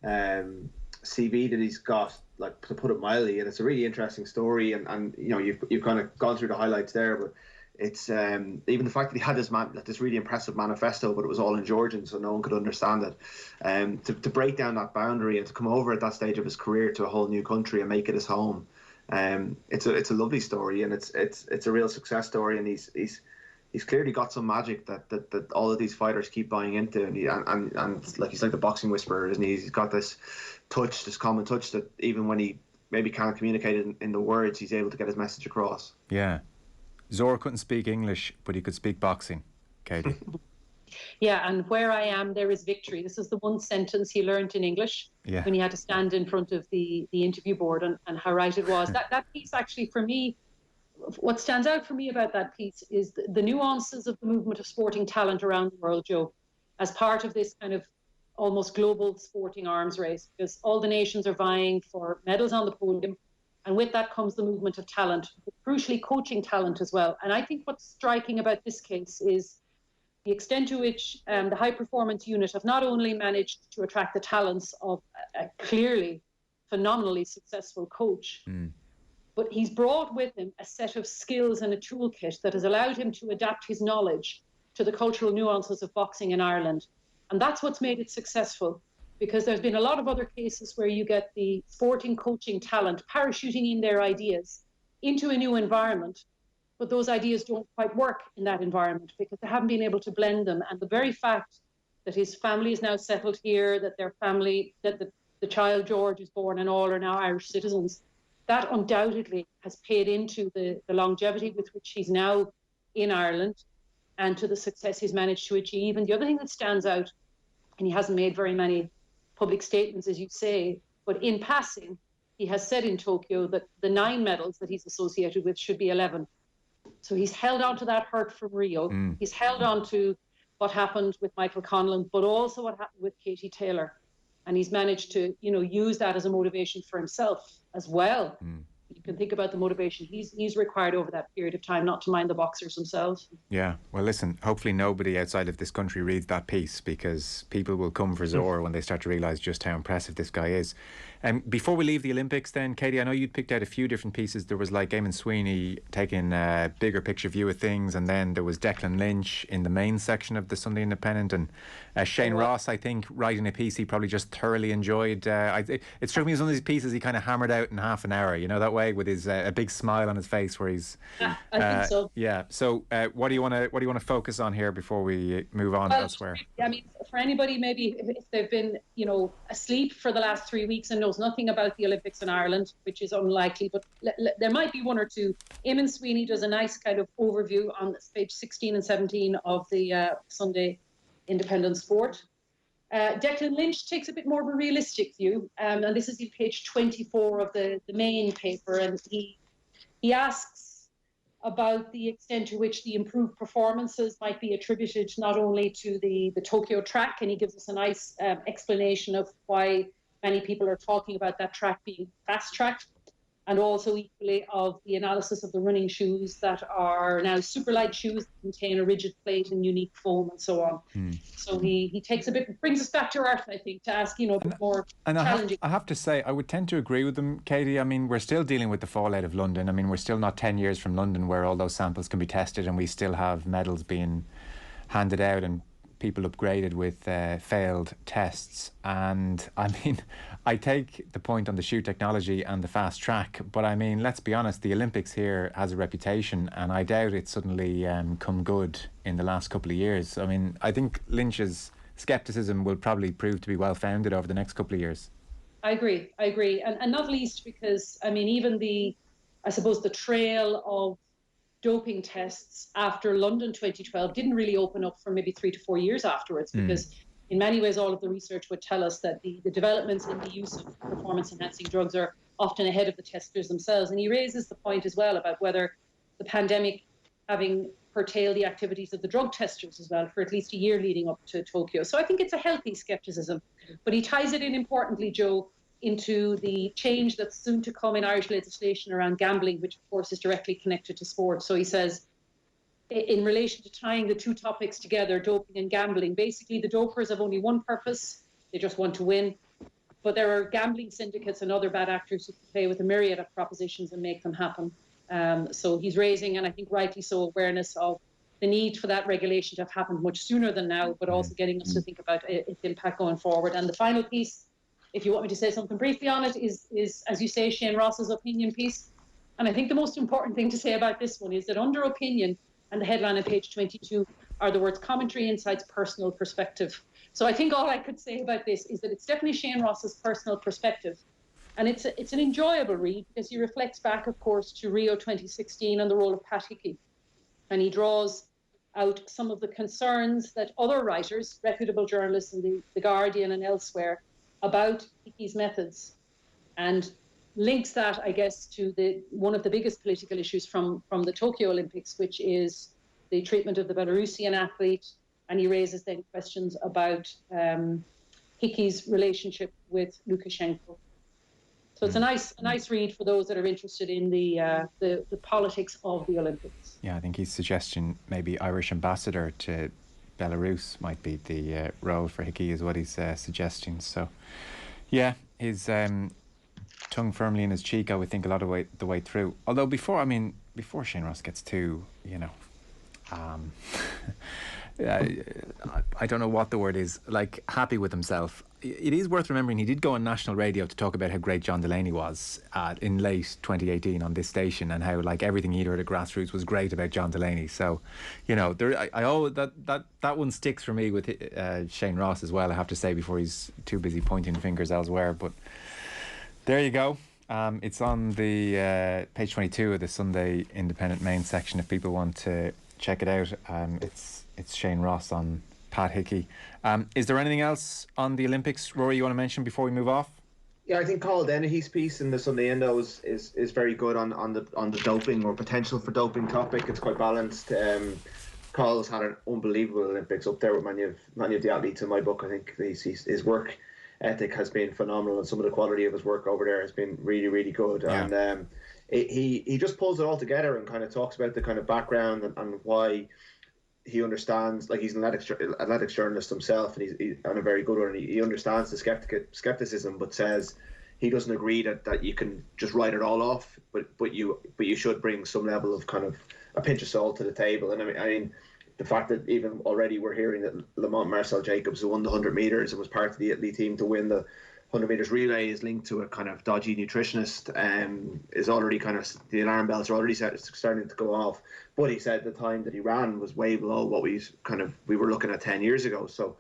CV that he's got, like, to put it mildly, and it's a really interesting story. And you've kind of gone through the highlights there, but it's even the fact that he had this really impressive manifesto, but it was all in Georgian, so no one could understand it. To break down that boundary and to come over at that stage of his career to a whole new country and make it his home, it's a lovely story, and it's a real success story. And he's clearly got some magic that all of these fighters keep buying into, and like, he's like the boxing whisperer, isn't he? He's got this touch, this common touch, that even when he maybe can't communicate it in the words, he's able to get his message across. Yeah. Zaur couldn't speak English, but he could speak boxing. Katie. Yeah, and where I am, there is victory. This is the one sentence he learned in English when he had to stand in front of the interview board, and how right it was. That piece, actually, for me, what stands out for me about that piece is the nuances of the movement of sporting talent around the world, Joe, as part of this kind of almost global sporting arms race, because all the nations are vying for medals on the podium, and with that comes the movement of talent, but crucially coaching talent as well. And I think what's striking about this case is the extent to which the high performance unit have not only managed to attract the talents of a clearly phenomenally successful coach, but he's brought with him a set of skills and a toolkit that has allowed him to adapt his knowledge to the cultural nuances of boxing in Ireland. And that's what's made it successful, because there's been a lot of other cases where you get the sporting coaching talent parachuting in their ideas into a new environment, but those ideas don't quite work in that environment because they haven't been able to blend them. And the very fact that his family is now settled here, that their family, that the child George is born and all are now Irish citizens, that undoubtedly has paid into the longevity with which he's now in Ireland and to the success he's managed to achieve. And the other thing that stands out, and he hasn't made very many public statements, as you say, but in passing, he has said in Tokyo that the 9 medals that he's associated with should be 11. So he's held on to that hurt from Rio. He's held on to what happened with Michael Conlon, but also what happened with Katie Taylor. And he's managed to, use that as a motivation for himself as well. You can think about the motivation he's required over that period of time not to mind the boxers themselves. Yeah, well, listen, hopefully nobody outside of this country reads that piece, because people will come for Zaur when they start to realise just how impressive this guy is. Before we leave the Olympics then, Katie, I know you'd picked out a few different pieces. There was like Eamon Sweeney taking a bigger picture view of things, and then there was Declan Lynch in the main section of the Sunday Independent, and Shane Ross, I think, writing a piece he probably just thoroughly enjoyed. It struck me as one of these pieces he kind of hammered out in half an hour, that way, with his a big smile on his face where he's... I think so. Yeah, so what do you want to focus on here before we move on elsewhere? I mean, for anybody maybe if they've been, asleep for the last 3 weeks and knows nothing about the Olympics in Ireland, which is unlikely, but there might be one or two. Eamon Sweeney does a nice kind of overview on page 16 and 17 of the Sunday Independent Sport. Declan Lynch takes a bit more of a realistic view, and this is in page 24 of the main paper, and he asks about the extent to which the improved performances might be attributed not only to the Tokyo track, and he gives us a nice explanation of why many people are talking about that track being fast-tracked, and also equally of the analysis of the running shoes that are now super light shoes that contain a rigid plate and unique foam and so on. So he takes brings us back to earth, I think, to ask, a bit more challenging. I have to say, I would tend to agree with them, Katie. I mean, we're still dealing with the fallout of London. I mean, we're still not 10 years from London where all those samples can be tested, and we still have medals being handed out and people upgraded with failed tests. And I mean, I take the point on the shoe technology and the fast track, but I mean, let's be honest, the Olympics here has a reputation, and I doubt it's suddenly come good in the last couple of years. I mean, I think Lynch's scepticism will probably prove to be well founded over the next couple of years. I agree, and not least because I mean even I suppose the trail of doping tests after London 2012 didn't really open up for maybe 3 to 4 years afterwards, because in many ways all of the research would tell us that the developments in the use of performance enhancing drugs are often ahead of the testers themselves. And he raises the point as well about whether the pandemic having curtailed the activities of the drug testers as well for at least a year leading up to Tokyo. So I think it's a healthy scepticism, but he ties it in importantly, Joe, into the change that's soon to come in Irish legislation around gambling, which of course is directly connected to sport. So he says, in relation to tying the two topics together, doping and gambling, basically the dopers have only one purpose, they just want to win. But there are gambling syndicates and other bad actors who can play with a myriad of propositions and make them happen. So he's raising, and I think rightly so, awareness of the need for that regulation to have happened much sooner than now, but also getting us to think about its impact going forward. And the final piece, if you want me to say something briefly on it, is as you say, Shane Ross's opinion piece. And I think the most important thing to say about this one is that under opinion, and the headline on page 22, are the words commentary, insights, personal perspective. So I think all I could say about this is that it's definitely Shane Ross's personal perspective. And it's an enjoyable read because he reflects back, of course, to Rio 2016 and the role of Pat Hickey. And he draws out some of the concerns that other writers, reputable journalists in the Guardian and elsewhere, about Hickey's methods, and links that, I guess, to one of the biggest political issues from the Tokyo Olympics, which is the treatment of the Belarusian athlete. And he raises then questions about Hickey's relationship with Lukashenko. So it's a nice read for those that are interested in the politics of the Olympics. Yeah, I think he's suggesting maybe Irish ambassador to Belarus might be the role for Hickey, is what he's suggesting. So, yeah, his tongue firmly in his cheek, I would think, a lot of the way through. Although before Shane Ross gets too, I don't know what the word is, like happy with himself. It is worth remembering he did go on national radio to talk about how great John Delaney was in late 2018 on this station, and how like everything he'd heard at grassroots was great about John Delaney. So, I always that one sticks for me with Shane Ross as well, I have to say, before he's too busy pointing fingers elsewhere. But there you go. It's on the page 22 of the Sunday Independent main section if people want to check it out. It's Shane Ross on Pat Hickey. Is there anything else on the Olympics, Rory, you want to mention before we move off? Yeah, I think Carl Dennehy's piece in the Sunday Indo is very good on the doping or potential for doping topic. It's quite balanced. Carl's had an unbelievable Olympics, up there with many of the athletes in my book. I think his work ethic has been phenomenal, and some of the quality of his work over there has been really, really good. Yeah. And he just pulls it all together and kind of talks about the kind of background and why he understands, like he's an athletics journalist himself, and he's a very good one. And he understands the skepticism, but says he doesn't agree that you can just write it all off, but you should bring some level of kind of a pinch of salt to the table. And I mean the fact that even already we're hearing that Lamont Marcel Jacobs, who won the 100 metres and was part of the Italy team to win the 100 metres relay, is linked to a kind of dodgy nutritionist, is already kind of, the alarm bells are already starting to go off. But he said the time that he ran was way below what we were looking at 10 years ago. So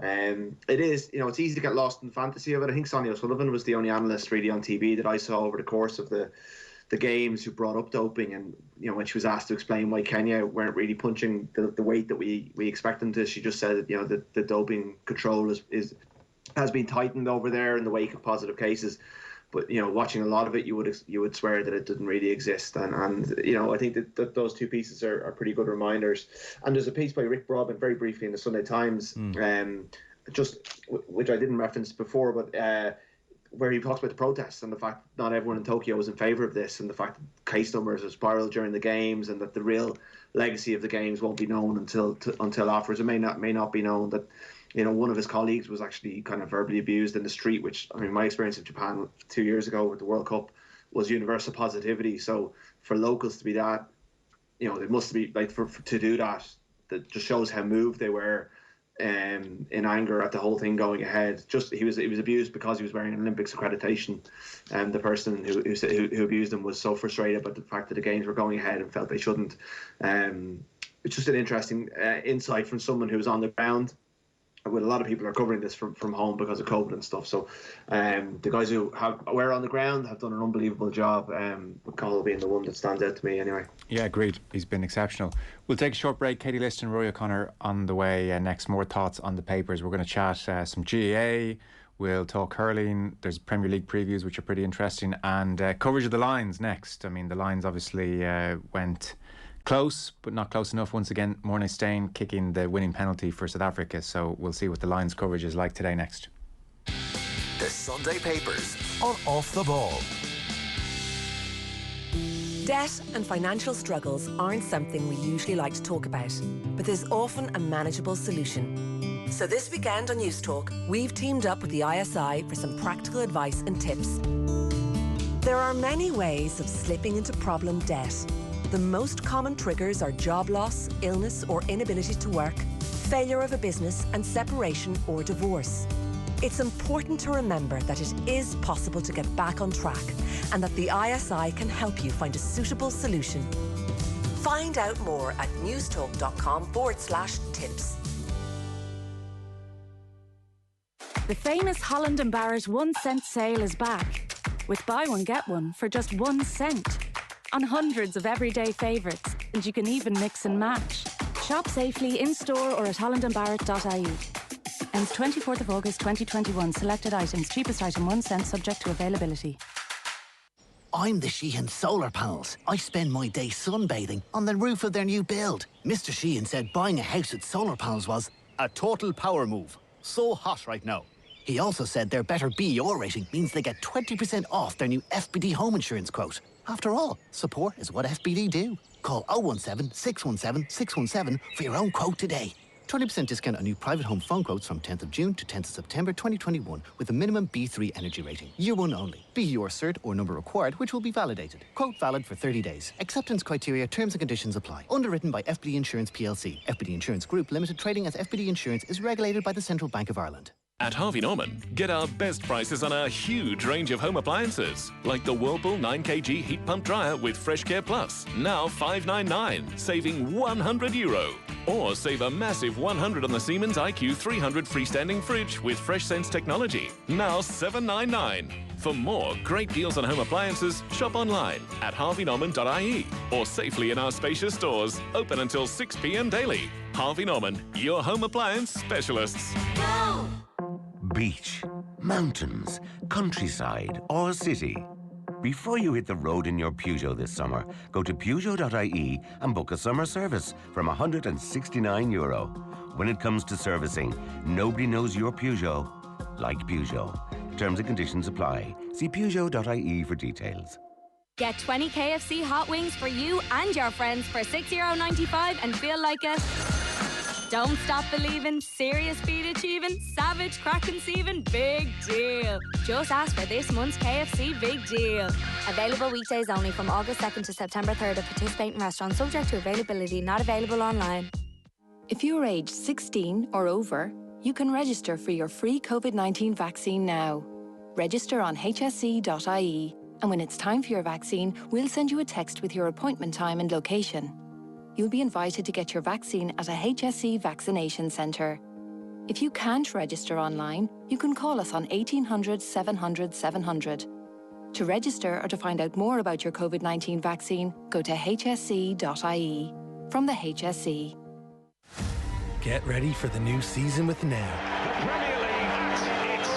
it is, it's easy to get lost in the fantasy of it. I think Sonia O'Sullivan was the only analyst really on TV that I saw over the course of the games who brought up doping, and when she was asked to explain why Kenya weren't really punching the weight that we expect them to, she just said that the doping control has been tightened over there in the wake of positive cases. But watching a lot of it, you would swear that it didn't really exist. And I think that those two pieces are pretty good reminders. And there's a piece by Rick Broadbent very briefly in the Sunday Times, which I didn't reference before, but where he talks about the protests and the fact that not everyone in Tokyo was in favour of this, and the fact that case numbers have spiralled during the games, and that the real legacy of the games won't be known until afterwards. It may not be known that one of his colleagues was actually kind of verbally abused in the street, which, I mean, my experience of Japan 2 years ago with the World Cup was universal positivity. So for locals to be that, it must be like to do that just shows how moved they were in anger at the whole thing going ahead. Just he was abused because he was wearing an Olympics accreditation, and the person who abused him was so frustrated about the fact that the games were going ahead and felt they shouldn't. It's just an interesting insight from someone who was on the ground with a lot of people are covering this from home because of COVID and stuff. So the guys who were on the ground have done an unbelievable job. With Connell being the one that stands out to me anyway. Yeah, agreed. He's been exceptional. We'll take a short break. Katie Liston, Rory O'Connor on the way next. More thoughts on the papers. We're going to chat some GAA. We'll talk hurling. There's Premier League previews, which are pretty interesting, and coverage of the Lions next. I mean, the Lions obviously went close, but not close enough. Once again, Morné Steyn kicking the winning penalty for South Africa. So we'll see what the Lions coverage is like today next. The Sunday Papers on Off the Ball. Debt and financial struggles aren't something we usually like to talk about, but there's often a manageable solution. So this weekend on News Talk, we've teamed up with the ISI for some practical advice and tips. There are many ways of slipping into problem debt. The most common triggers are job loss, illness or inability to work, failure of a business and separation or divorce. It's important to remember that it is possible to get back on track and that the ISI can help you find a suitable solution. Find out more at newstalk.com/tips. The famous Holland & Barrett 1 cent sale is back, with buy one get one for just 1 cent on hundreds of everyday favourites, and you can even mix and match. Shop safely in-store or at hollandandbarrett.ie. Ends 24th of August 2021. Selected items. Cheapest item 1 cent, subject to availability. I'm the Sheehan Solar Panels. I spend my day sunbathing on the roof of their new build. Mr. Sheehan said buying a house with solar panels was a total power move. So hot right now. He also said their better BER rating means they get 20% off their new FBD home insurance quote. After all, support is what FBD do. Call 017 617 617 for your own quote today. 20% discount on new private home phone quotes from 10th of June to 10th of September 2021 with a minimum B3 energy rating. Year 1 only. BER cert or number required, which will be validated. Quote valid for 30 days. Acceptance criteria, terms and conditions apply. Underwritten by FBD Insurance plc. FBD Insurance Group Limited trading as FBD Insurance is regulated by the Central Bank of Ireland. At Harvey Norman, get our best prices on our huge range of home appliances, like the Whirlpool 9kg heat pump dryer with Fresh Care Plus, now $599, saving €100. Or save a massive $100 on the Siemens IQ 300 freestanding fridge with Fresh Sense technology, now $799. For more great deals on home appliances, shop online at harveynorman.ie or safely in our spacious stores, open until 6 p.m. daily. Harvey Norman, your home appliance specialists. Go! Beach, mountains, countryside or city. Before you hit the road in your Peugeot this summer, go to Peugeot.ie and book a summer service from €169. When it comes to servicing, nobody knows your Peugeot like Peugeot. Terms and conditions apply. See Peugeot.ie for details. Get 20 KFC hot wings for you and your friends for €6.95 and feel like a... Don't stop believing, serious speed achieving, savage crack conceiving, big deal. Just ask for this month's KFC Big Deal. Available weekdays only from August 2nd to September 3rd at participating restaurants, subject to availability, not available online. If you're aged 16 or over, you can register for your free COVID-19 vaccine now. Register on hsc.ie, and when it's time for your vaccine, we'll send you a text with your appointment time and location. You'll be invited to get your vaccine at a HSC vaccination centre. If you can't register online, you can call us on 1800 700 700. To register or to find out more about your COVID-19 vaccine, go to hsc.ie. From the HSC. Get ready for the new season with Now. The Premier League at its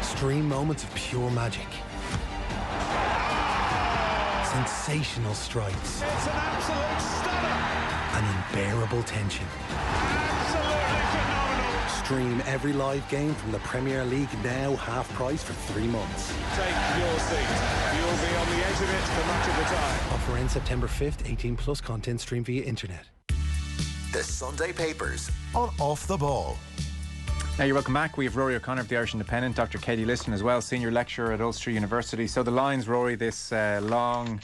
best. Stream moments of pure magic. Sensational strikes. It's an absolute stunner. An unbearable tension. Absolutely phenomenal. Stream every live game from the Premier League now half price for 3 months. Take your seat. You'll be on the edge of it for much of the time. Offer ends September 5th. 18 plus content stream via internet. The Sunday Papers on Off the Ball. Now you're welcome back. We have Rory O'Connor of the Irish Independent, Dr. Katie Liston as well, Senior Lecturer at Ulster University. So the Lions, Rory, this long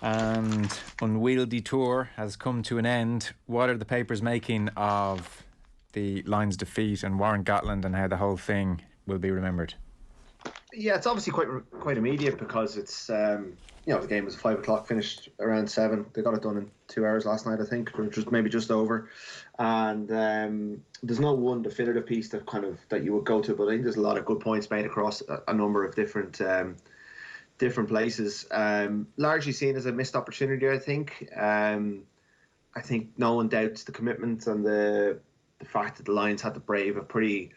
and unwieldy tour has come to an end. What are the papers making of the Lions' defeat and Warren Gatland and how the whole thing will be remembered? Yeah, it's obviously quite immediate because it's the game was 5 o'clock, finished around 7. They got it done in 2 hours last night, I think, or just over. And there's no one definitive piece that you would go to, but I think there's a lot of good points made across a number of different places. Largely seen as a missed opportunity, I think. I think no one doubts the commitment and the fact that the Lions had to brave a pretty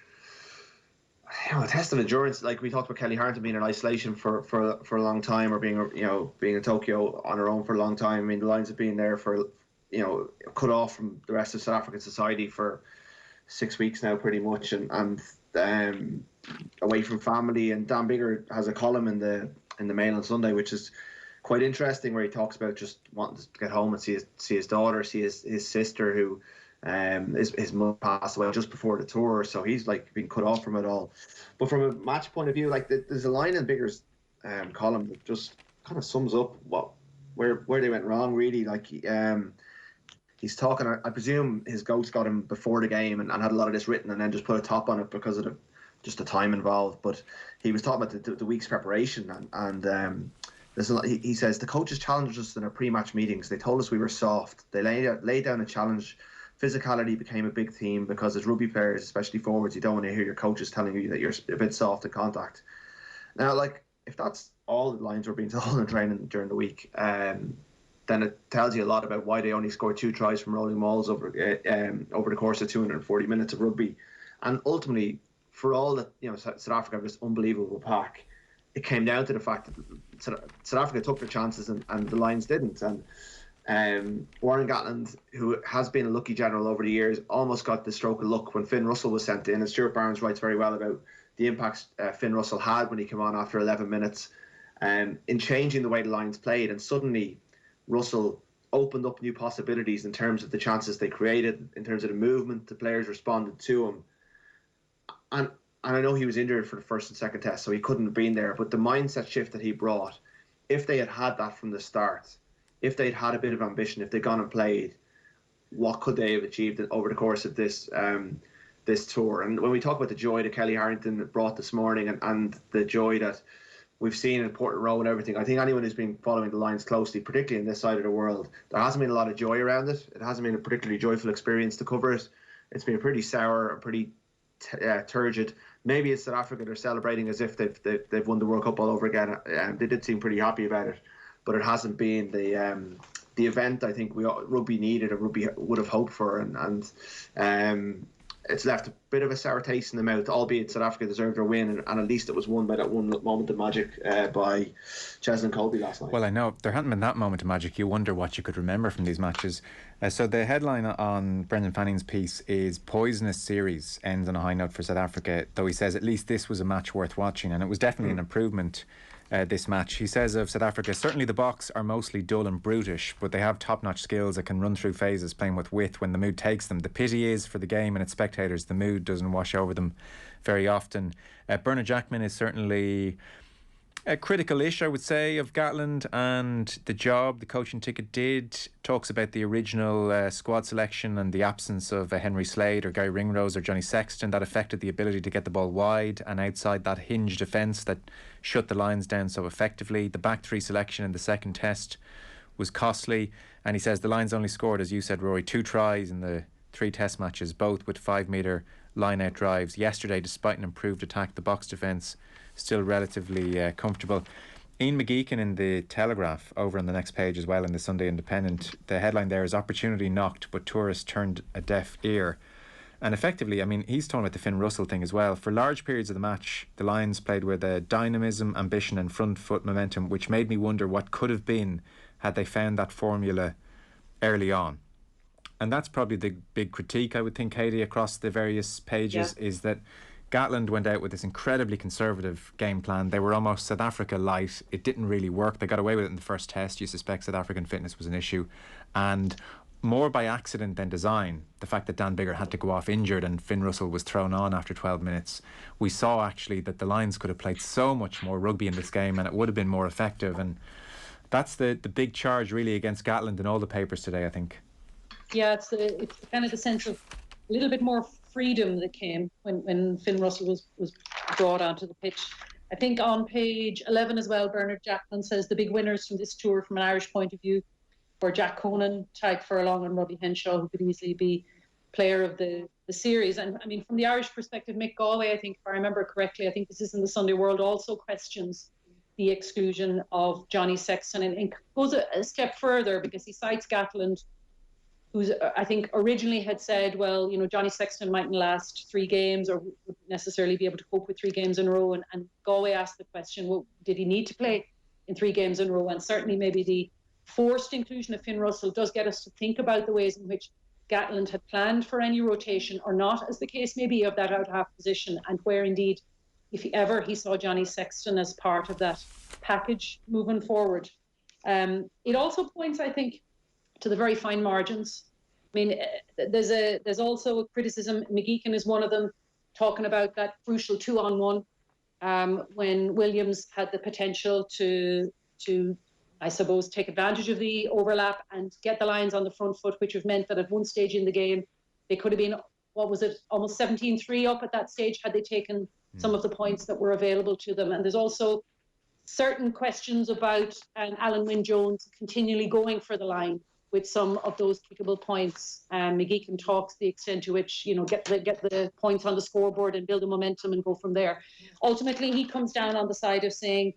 a test of endurance. Like we talked about Kellie Harrington being in isolation for a long time, or being in Tokyo on her own for a long time. I mean, the Lions have been there for cut off from the rest of South African society for 6 weeks now, pretty much, and away from family. And Dan Biggar has a column in the Mail on Sunday, which is quite interesting, where he talks about just wanting to get home and see his daughter, see his sister, who his mum passed away just before the tour, so he's like been cut off from it all. But from a match point of view, like there's a line in Biggar's column that just kind of sums up where they went wrong, really. Like he's talking, I presume his goats got him before the game and had a lot of this written and then just put a top on it because of the time involved. But he was talking about the week's preparation and he says the coaches challenged us in our pre-match meetings. They told us we were soft. They laid down a challenge. Physicality became a big theme because as rugby players, especially forwards, you don't want to hear your coaches telling you that you're a bit soft in contact. Now, like, if that's all the Lions were being told in training during the week, then it tells you a lot about why they only scored 2 tries from rolling mauls over the course of 240 minutes of rugby. And ultimately, for all that South Africa have this unbelievable pack, it came down to the fact that South Africa took their chances and the Lions didn't. And Warren Gatland, who has been a lucky general over the years, almost got the stroke of luck when Finn Russell was sent in. And Stuart Barnes writes very well about the impact Finn Russell had when he came on after 11 minutes in changing the way the Lions played. And suddenly Russell opened up new possibilities in terms of the chances they created, in terms of the movement the players responded to him. And I know he was injured for the first and second test, so he couldn't have been there. But the mindset shift that he brought, if they had that from the start, if they'd had a bit of ambition, if they'd gone and played, what could they have achieved over the course of this tour? And when we talk about the joy that Kellie Harrington brought this morning and the joy that we've seen in Portland Row and everything, I think anyone who's been following the Lions closely, particularly in this side of the world, there hasn't been a lot of joy around it. It hasn't been a particularly joyful experience to cover it. It's been pretty sour and pretty turgid. Maybe it's South Africa, they're celebrating as if they've won the World Cup all over again. They did seem pretty happy about it, but it hasn't been the event I think rugby needed or rugby would have hoped for, and it's left a bit of a sour taste in the mouth, albeit South Africa deserved their win, and at least it was won by that one moment of magic by Cheslin Colby last night. Well, I know, if there hadn't been that moment of magic, you wonder what you could remember from these matches. So the headline on Brendan Fanning's piece is "Poisonous Series ends on a high note for South Africa," though he says at least this was a match worth watching, and it was definitely an improvement. This match, he says of South Africa, certainly the Boks are mostly dull and brutish, but they have top-notch skills that can run through phases playing with width when the mood takes them. The pity is for the game and its spectators, the mood doesn't wash over them very often. Bernard Jackman is certainly critical-ish, I would say, of Gatland and the job the coaching ticket did. Talks about the original squad selection and the absence of Henry Slade or Gary Ringrose or Johnny Sexton that affected the ability to get the ball wide and outside that hinge defence that shut the Lions down so effectively. The back three selection in the second test was costly, and he says the Lions only scored, as you said, Rory, 2 tries in the 3 test matches, both with 5-metre line-out drives. Yesterday, despite an improved attack, the Boks defence still relatively comfortable. Ian McGeechan in the Telegraph, over on the next page as well in the Sunday Independent, the headline there is "Opportunity knocked, but tourists turned a deaf ear." And effectively, I mean, he's talking about the Finn Russell thing as well. For large periods of the match, the Lions played with dynamism, ambition and front foot momentum, which made me wonder what could have been had they found that formula early on. And that's probably the big critique, I would think, Katie, across the various pages, is that Gatland went out with this incredibly conservative game plan. They were almost South Africa light. It didn't really work. They got away with it in the first test. You suspect South African fitness was an issue. And more by accident than design, the fact that Dan Biggar had to go off injured and Finn Russell was thrown on after 12 minutes, we saw actually that the Lions could have played so much more rugby in this game and it would have been more effective. And that's the big charge really against Gatland in all the papers today, I think. Yeah, it's kind of the sense of a little bit more freedom that came when Finn Russell was brought onto the pitch. I think on page 11 as well, Bernard Jacklin says the big winners from this tour from an Irish point of view were Jack Conan, Tadhg Furlong and Robbie Henshaw, who could easily be player of the series. And I mean, from the Irish perspective, Mick Galway, I think, if I remember correctly, I think this is in the Sunday World, also questions the exclusion of Johnny Sexton and goes a step further because he cites Gatland, who's, I think, originally had said, well, you know, Johnny Sexton mightn't last 3 games or wouldn't necessarily be able to cope with 3 games in a row. And Galway asked the question, well, did he need to play in 3 games in a row? And certainly maybe the forced inclusion of Finn Russell does get us to think about the ways in which Gatland had planned for any rotation or not, as the case may be, of that out half position, and where indeed, if he saw Johnny Sexton as part of that package moving forward. It also points, I think, to the very fine margins. I mean, there's also a criticism. McGeechan is one of them, talking about that crucial 2-on-1 when Williams had the potential to I suppose take advantage of the overlap and get the Lions on the front foot, which would have meant that at one stage in the game they could have been, what was it, almost 17-3 up at that stage had they taken some of the points that were available to them. And there's also certain questions about Alan Wynne-Jones continually going for the line with some of those kickable points. McGeechan talks the extent to which, you know, get the points on the scoreboard and build a momentum and go from there. Ultimately, he comes down on the side of saying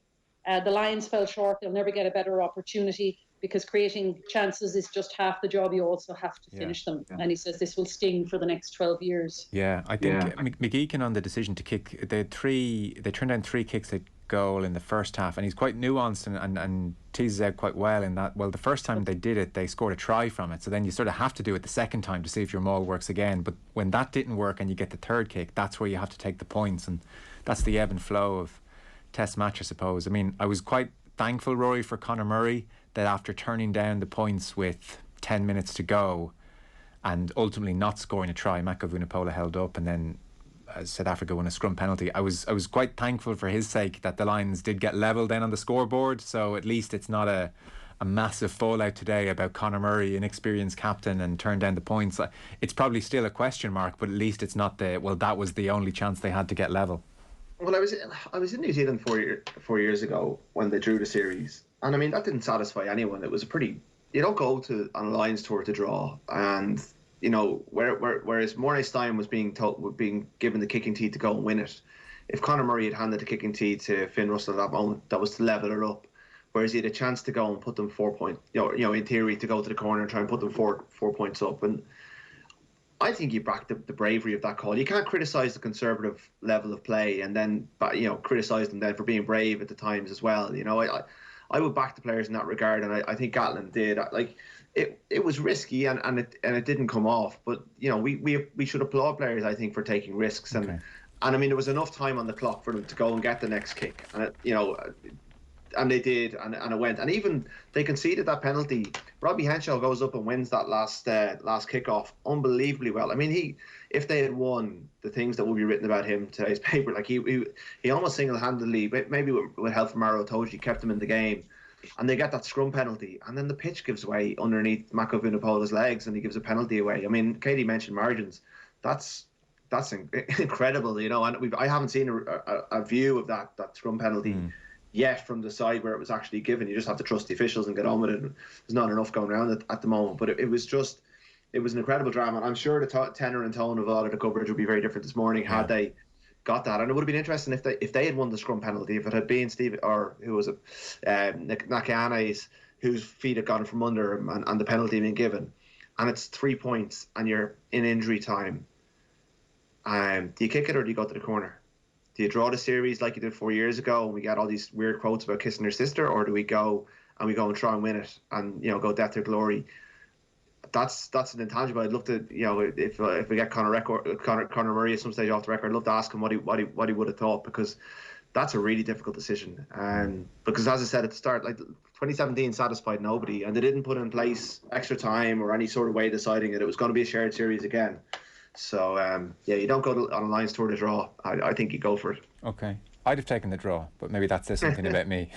the Lions fell short, they'll never get a better opportunity because creating chances is just half the job, you also have to finish them. Yeah. And he says this will sting for the next 12 years. Yeah, I think McGeechan on the decision to kick, they turned down 3 kicks at goal in the first half, and he's quite nuanced and teases out quite well in that, well, the first time they did it, they scored a try from it, so then you sort of have to do it the second time to see if your maul works again. But when that didn't work and you get the 3rd kick, that's where you have to take the points, and that's the ebb and flow of Test match, I suppose. I mean, I was quite thankful, Rory, for Conor Murray, that after turning down the points with 10 minutes to go and ultimately not scoring a try, Mako Vunipola held up and then South Africa won a scrum penalty. I was quite thankful for his sake that the Lions did get level then on the scoreboard, so at least it's not a massive fallout today about Conor Murray, inexperienced captain, and turned down the points. It's probably still a question mark, but at least it's not that was the only chance they had to get level. Well, I was in New Zealand 4 years ago when they drew the series, and I mean that didn't satisfy anyone. It was you don't go on a Lions tour to draw, and you know whereas Mornay Stein was being given the kicking tee to go and win it. If Conor Murray had handed the kicking tee to Finn Russell at that moment, that was to level it up. Whereas he had a chance to go and put them 4 points, you know, in theory to go to the corner and try and put them four points up. And I think you back the bravery of that call. You can't criticise the conservative level of play and then, you know, criticise them then for being brave at the times as well. You know, I would back the players in that regard, and I think Gatland did. Like, it was risky and it didn't come off. But you know, we should applaud players, I think, for taking risks. And I mean, there was enough time on the clock for them to go and get the next kick, and you know. And they did, and it went. And even they conceded that penalty. Robbie Henshaw goes up and wins that last kickoff unbelievably well. I mean, if they had won, the things that will be written about him today's paper, like he almost single-handedly, maybe with help from Maro Toji, kept them in the game. And they get that scrum penalty, and then the pitch gives way underneath Mako Vunipola's legs, and he gives a penalty away. I mean, Katie mentioned margins. That's incredible, you know. And I haven't seen a view of that scrum penalty yet from the side where it was actually given. You just have to trust the officials and get on with it. There's not enough going around at the moment, but it was an incredible drama. And I'm sure the tenor and tone of a lot of the coverage would be very different this morning had they got that. And it would have been interesting if they had won the scrum penalty, if it had been Steve, or who was it, Nakayane's, whose feet had gone from under him and the penalty being given, and it's 3 points and you're in injury time. Do you kick it or do you go to the corner? Do you draw the series like you did 4 years ago and we get all these weird quotes about kissing your sister, or do we go and try and win it and, you know, go death to glory? That's an intangible. I'd love to, you know, if we get Conor Murray at some stage off the record, I'd love to ask him what he would have thought, because that's a really difficult decision. Because as I said at the start, like 2017 satisfied nobody, and they didn't put in place extra time or any sort of way deciding it. It was going to be a shared series again. So, you don't go on a Lions tour to draw. I think you go for it. Okay. I'd have taken the draw, but maybe that says something about me.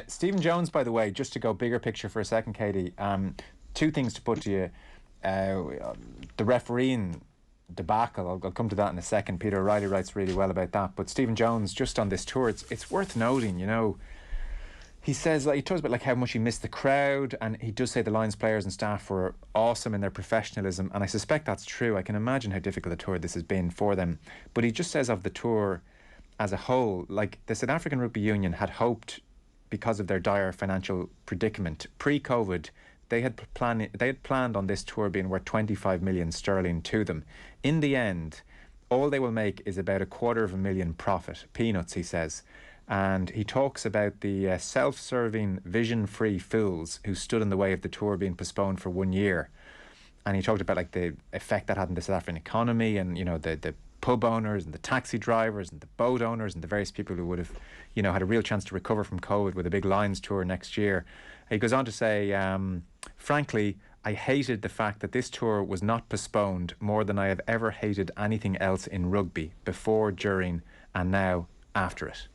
Stephen Jones, by the way, just to go bigger picture for a second, Katie, 2 things to put to you. The refereeing debacle. I'll come to that in a second. Peter O'Reilly writes really well about that. But Stephen Jones, just on this tour, it's worth noting, you know, he says, like, he talks about like how much he missed the crowd, and he does say the Lions players and staff were awesome in their professionalism, and I suspect that's true. I can imagine how difficult a tour this has been for them. But he just says of the tour as a whole, like the South African Rugby Union had hoped, because of their dire financial predicament pre-COVID, they had planned on this tour being worth 25 million sterling to them. In the end, all they will make is about $250,000 profit, peanuts, he says. And he talks about the self-serving, vision-free fools who stood in the way of the tour being postponed for 1 year. And he talked about like the effect that had on the South African economy, and you know the pub owners and the taxi drivers and the boat owners and the various people who would have, you know, had a real chance to recover from COVID with a big Lions tour next year. He goes on to say, frankly, I hated the fact that this tour was not postponed more than I have ever hated anything else in rugby, before, during and now after it.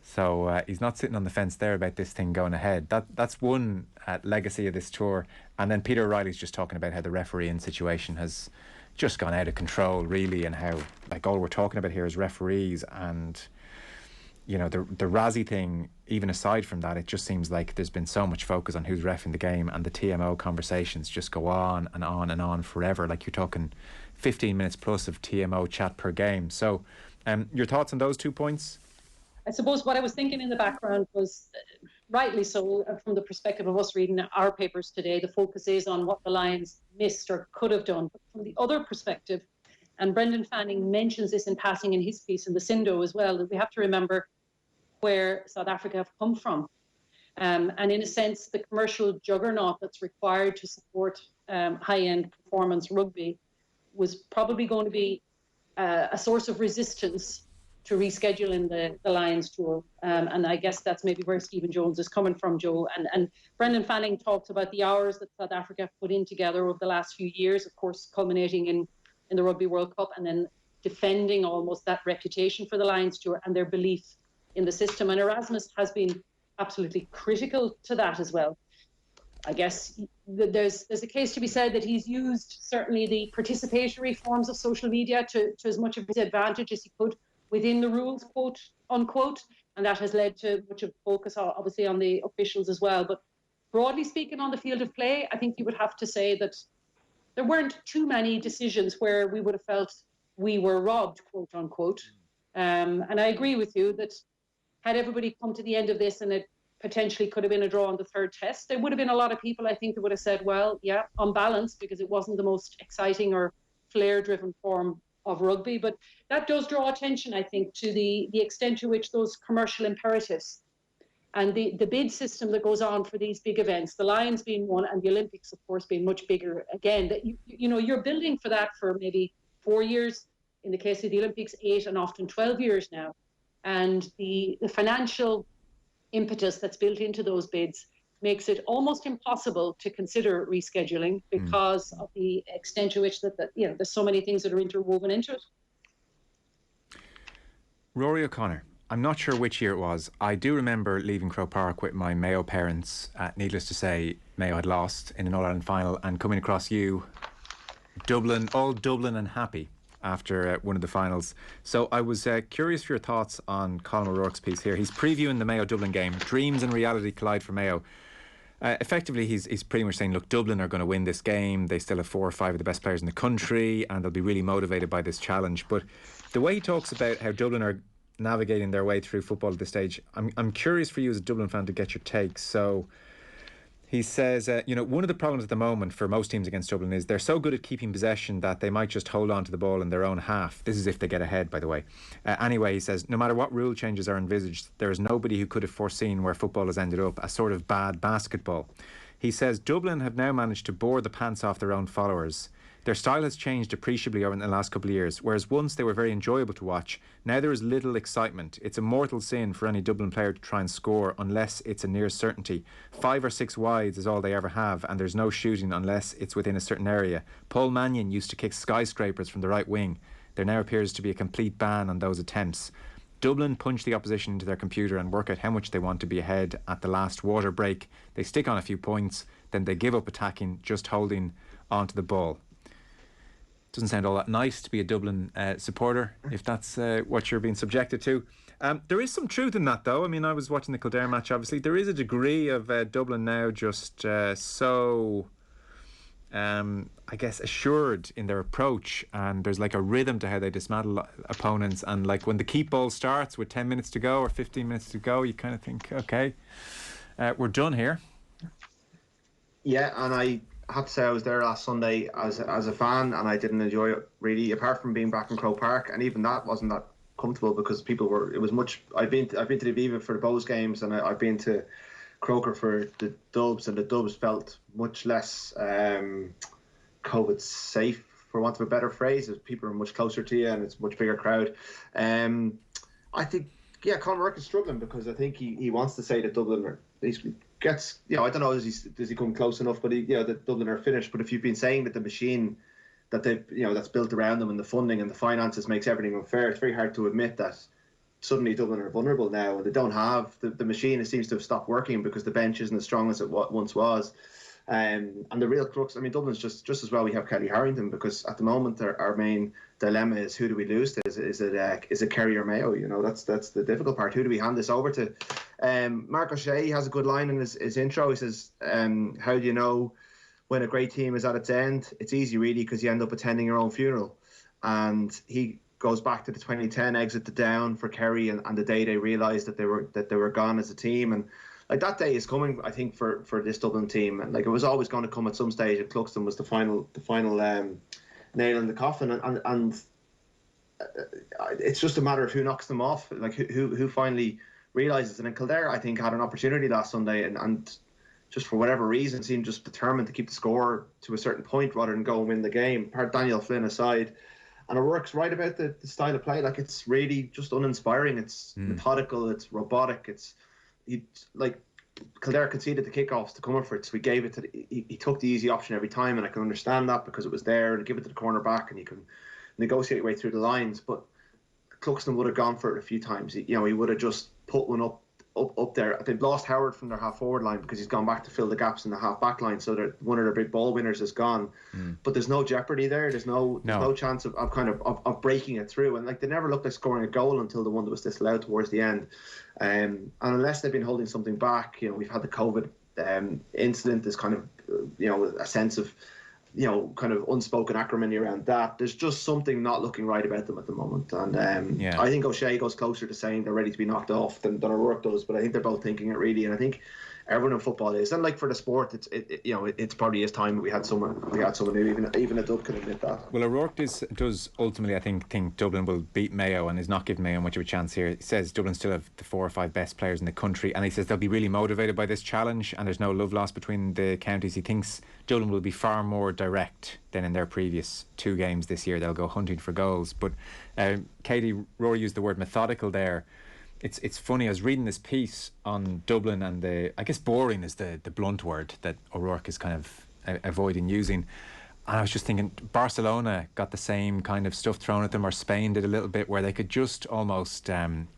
So he's not sitting on the fence there about this thing going ahead. That's one legacy of this tour. And then Peter O'Reilly's just talking about how the refereeing situation has just gone out of control, really, and how like all we're talking about here is referees. And you know, the Razzie thing, even aside from that, it just seems like there's been so much focus on who's reffing the game, and the TMO conversations just go on and on and on forever. Like you're talking 15 minutes plus of TMO chat per game. So your thoughts on those 2 points? I suppose what I was thinking in the background was, rightly so, from the perspective of us reading our papers today, the focus is on what the Lions missed or could have done. But from the other perspective, and Brendan Fanning mentions this in passing in his piece in the Sindo as well, that we have to remember where South Africa have come from. And in a sense, the commercial juggernaut that's required to support high-end performance rugby was probably going to be a source of resistance to rescheduling the Lions tour. And I guess that's maybe where Stephen Jones is coming from, Joe. And Brendan Fanning talked about the hours that South Africa put in together over the last few years, of course, culminating in the Rugby World Cup, and then defending almost that reputation for the Lions tour and their belief in the system. And Erasmus has been absolutely critical to that as well. I guess there's a case to be said that he's used certainly the participatory forms of social media to as much of his advantage as he could within the rules, quote unquote, and that has led to much of focus obviously on the officials as well. But broadly speaking, on the field of play, I think you would have to say that there weren't too many decisions where we would have felt we were robbed, quote unquote. And I agree with you that had everybody come to the end of this and it potentially could have been a draw on the third test, there would have been a lot of people, I think, that would have said, well, yeah, on balance, because it wasn't the most exciting or flair-driven form of rugby. But that does draw attention, I think, to the extent to which those commercial imperatives and the bid system that goes on for these big events, the Lions being one and the Olympics, of course, being much bigger again, that you know, you're building for that for maybe 4 years, in the case of the Olympics, 8 and often 12 years now. And the financial impetus that's built into those bids makes it almost impossible to consider rescheduling because of the extent to which that you know, there's so many things that are interwoven into it. Rory O'Connor, I'm not sure which year it was. I do remember leaving Croke Park with my Mayo parents. Needless to say, Mayo had lost in an All-Ireland final, and coming across you, Dublin, all Dublin and happy after one of the finals. So I was curious for your thoughts on Colin O'Rourke's piece here. He's previewing the Mayo-Dublin game. Dreams and reality collide for Mayo. Effectively, he's pretty much saying, look, Dublin are going to win this game. They still have 4 or 5 of the best players in the country, and they'll be really motivated by this challenge. But the way he talks about how Dublin are navigating their way through football at this stage, I'm curious for you as a Dublin fan to get your take. So he says, you know, one of the problems at the moment for most teams against Dublin is they're so good at keeping possession that they might just hold on to the ball in their own half. This is if they get ahead, by the way. Anyway, he says, no matter what rule changes are envisaged, there is nobody who could have foreseen where football has ended up, a sort of bad basketball. He says Dublin have now managed to bore the pants off their own followers. Their style has changed appreciably over the last couple of years, whereas once they were very enjoyable to watch, now there is little excitement. It's a mortal sin for any Dublin player to try and score unless it's a near certainty. 5 or 6 wides is all they ever have, and there's no shooting unless it's within a certain area. Paul Mannion used to kick skyscrapers from the right wing. There now appears to be a complete ban on those attempts. Dublin punch the opposition into their computer and work out how much they want to be ahead at the last water break. They stick on a few points, then they give up attacking, just holding onto the ball. Doesn't sound all that nice to be a Dublin supporter, if that's what you're being subjected to. There is some truth in that, though. I mean, I was watching the Kildare match, obviously. There is a degree of Dublin now just so, I guess, assured in their approach, and there's like a rhythm to how they dismantle opponents. And like when the keep ball starts with 10 minutes to go or 15 minutes to go, you kind of think, okay, we're done here. Yeah, and I have to say I was there last Sunday as a fan, and I didn't enjoy it really, apart from being back in Croke Park, and even that wasn't that comfortable because people were. It was much. I've been to the Aviva for the Bows games, and I've been to Croker for the Dubs, and the Dubs felt much less COVID safe, for want of a better phrase. As people are much closer to you, and it's a much bigger crowd. I think, yeah, Conor Rourke is struggling because I think he wants to say that Dublin are basically gets, I don't know, does he come close enough? But the Dublin are finished. But if you've been saying that the machine that they, that's built around them and the funding and the finances makes everything unfair, it's very hard to admit that suddenly Dublin are vulnerable now, and they don't have the machine. It seems to have stopped working because the bench isn't as strong as it once was. And the real crux, I mean, Dublin's just as well. We have Kellie Harrington, because at the moment our main dilemma is, who do we lose to? Is it Kerry or Mayo? That's the difficult part. Who do we hand this over to? Mark O'Shea has a good line in his intro. He says, how do you know when a great team is at its end? It's easy, really, because you end up attending your own funeral. And he goes back to the 2010 exit to Down for Kerry, and the day they realised that they were gone as a team. And like, that day is coming, I think, for this Dublin team. And like, it was always going to come at some stage. And Cluxton was the final nail in the coffin. And it's just a matter of who knocks them off. Like, who finally realises. And Kildare, I think, had an opportunity last Sunday, and just for whatever reason seemed just determined to keep the score to a certain point rather than go and win the game. Daniel Flynn aside. And O'Rourke's right about the style of play. Like, it's really just uninspiring. It's methodical. It's robotic. Like, Kildare conceded the kickoffs to Comerford, so we gave it to he took the easy option every time, and I can understand that because it was there, and give it to the corner back, and you can negotiate your way through the lines. But Cluxton would have gone for it a few times. He would have just put one up there. They've lost Howard from their half forward line because he's gone back to fill the gaps in the half back line, so that one of their big ball winners is gone. But there's no jeopardy there. There's no chance of breaking it through. And like, they never looked like scoring a goal until the one that was disallowed towards the end. And unless they've been holding something back, we've had the COVID incident. There's kind of a sense of kind of unspoken acrimony around that. There's just something not looking right about them at the moment. And I think O'Shea goes closer to saying they're ready to be knocked off than O'Rourke does. But I think they're both thinking it, really. And I think everyone in football is. And like, for the sport, it's probably his time. We had someone who even a Dub could admit that. Well, O'Rourke does ultimately, I think Dublin will beat Mayo, and is not giving Mayo much of a chance here. He says Dublin still have the 4 or 5 best players in the country, and he says they'll be really motivated by this challenge, and there's no love lost between the counties. He thinks Dublin will be far more direct than in their previous 2 games this year. They'll go hunting for goals. But Katie, Rory used the word methodical there. It's funny, I was reading this piece on Dublin, and I guess boring is the blunt word that O'Rourke is kind of avoiding using. And I was just thinking, Barcelona got the same kind of stuff thrown at them, or Spain did a little bit, where they could just almost,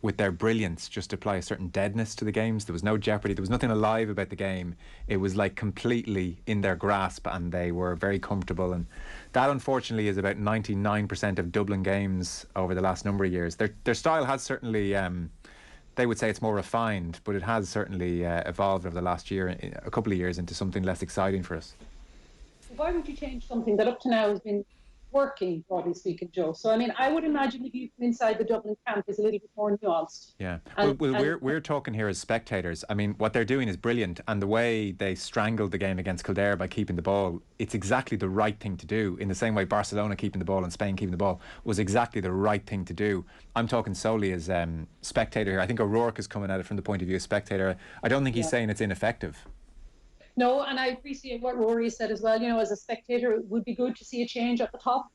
with their brilliance, just apply a certain deadness to the games. There was no jeopardy. There was nothing alive about the game. It was like completely in their grasp, and they were very comfortable. And that, unfortunately, is about 99% of Dublin games over the last number of years. Their style has certainly... they would say it's more refined, but it has certainly evolved over the last year, a couple of years, into something less exciting for us. Why would you change something that up to now has been working, broadly speaking, Joe? So, I mean, I would imagine the view from inside the Dublin camp is a little bit more nuanced. Yeah. We're talking here as spectators. I mean, what they're doing is brilliant, and the way they strangled the game against Kildare by keeping the ball, it's exactly the right thing to do. In the same way Barcelona keeping the ball and Spain keeping the ball was exactly the right thing to do. I'm talking solely as spectator here. I think O'Rourke is coming at it from the point of view of spectator. I don't think he's saying it's ineffective. No, and I appreciate what Rory said as well. As a spectator, it would be good to see a change at the top,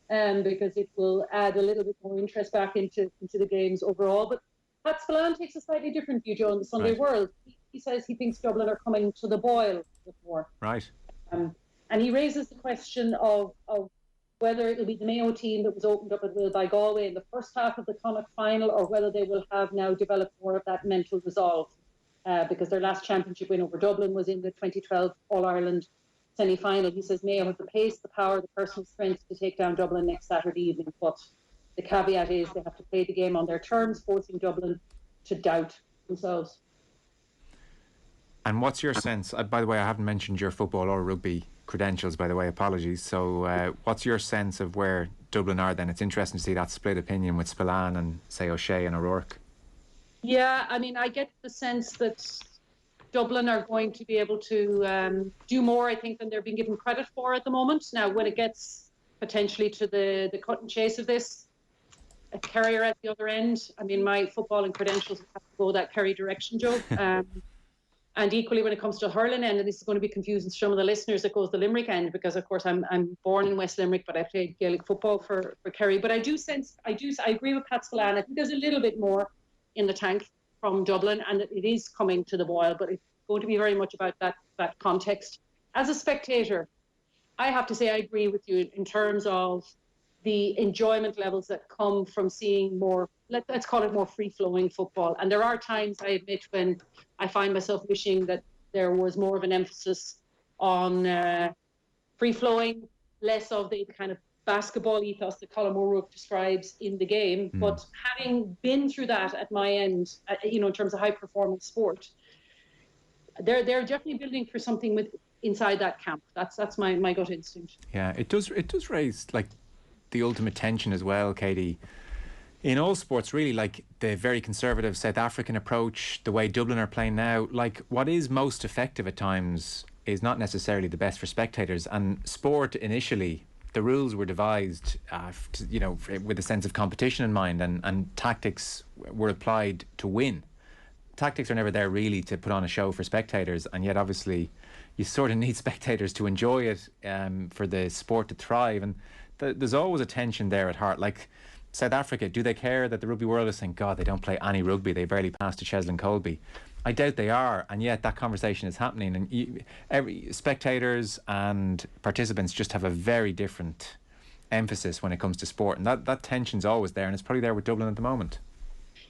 because it will add a little bit more interest back into the games overall. But Pat Spillane takes a slightly different view, Joe, in the Sunday World. He says he thinks Dublin are coming to the boil before. Right. And he raises the question of whether it'll be the Mayo team that was opened up at will by Galway in the first half of the Connacht final, or whether they will have now developed more of that mental resolve. Because their last championship win over Dublin was in the 2012 All-Ireland semi-final. He says Mayo have the pace, the power, the personal strength to take down Dublin next Saturday evening. But the caveat is they have to play the game on their terms, forcing Dublin to doubt themselves. And what's your sense? By the way, I haven't mentioned your football or rugby credentials, by the way, apologies. So what's your sense of where Dublin are then? It's interesting to see that split opinion with Spillane and, say, O'Shea and O'Rourke. Yeah, I mean, I get the sense that Dublin are going to be able to do more, I think, than they're being given credit for at the moment. Now, when it gets potentially to the cut and chase of this, a Kerry are at the other end. I mean, my footballing credentials have to go that Kerry direction, Joe. And equally, when it comes to the hurling end, and this is going to be confusing to some of the listeners, it goes the Limerick end, because of course I'm born in West Limerick, but I played Gaelic football for Kerry. But I agree with Pat Spillane. I think there's a little bit more in the tank from Dublin, and it is coming to the boil, but it's going to be very much about that context. As a spectator, I have to say I agree with you in terms of the enjoyment levels that come from seeing more, let's call it more free-flowing football. And there are times, I admit, when I find myself wishing that there was more of an emphasis on free-flowing, less of the kind of basketball ethos that Colin O'Rourke describes in the game. But having been through that at my end, in terms of high-performance sport, they're definitely building for something inside that camp. That's my gut instinct. Yeah, it does raise like the ultimate tension as well, Katie. In all sports, really, like the very conservative South African approach, the way Dublin are playing now, like what is most effective at times is not necessarily the best for spectators. And sport initially, the rules were devised, with a sense of competition in mind, and tactics were applied to win. Tactics are never there really to put on a show for spectators, and yet obviously you sort of need spectators to enjoy it, for the sport to thrive. And there's always a tension there at heart. Like South Africa, do they care that the rugby world is saying, God, they don't play any rugby, they barely pass to Cheslin Colby? I doubt they are, and yet that conversation is happening, and every spectators and participants just have a very different emphasis when it comes to sport, and that tension's always there, and it's probably there with Dublin at the moment.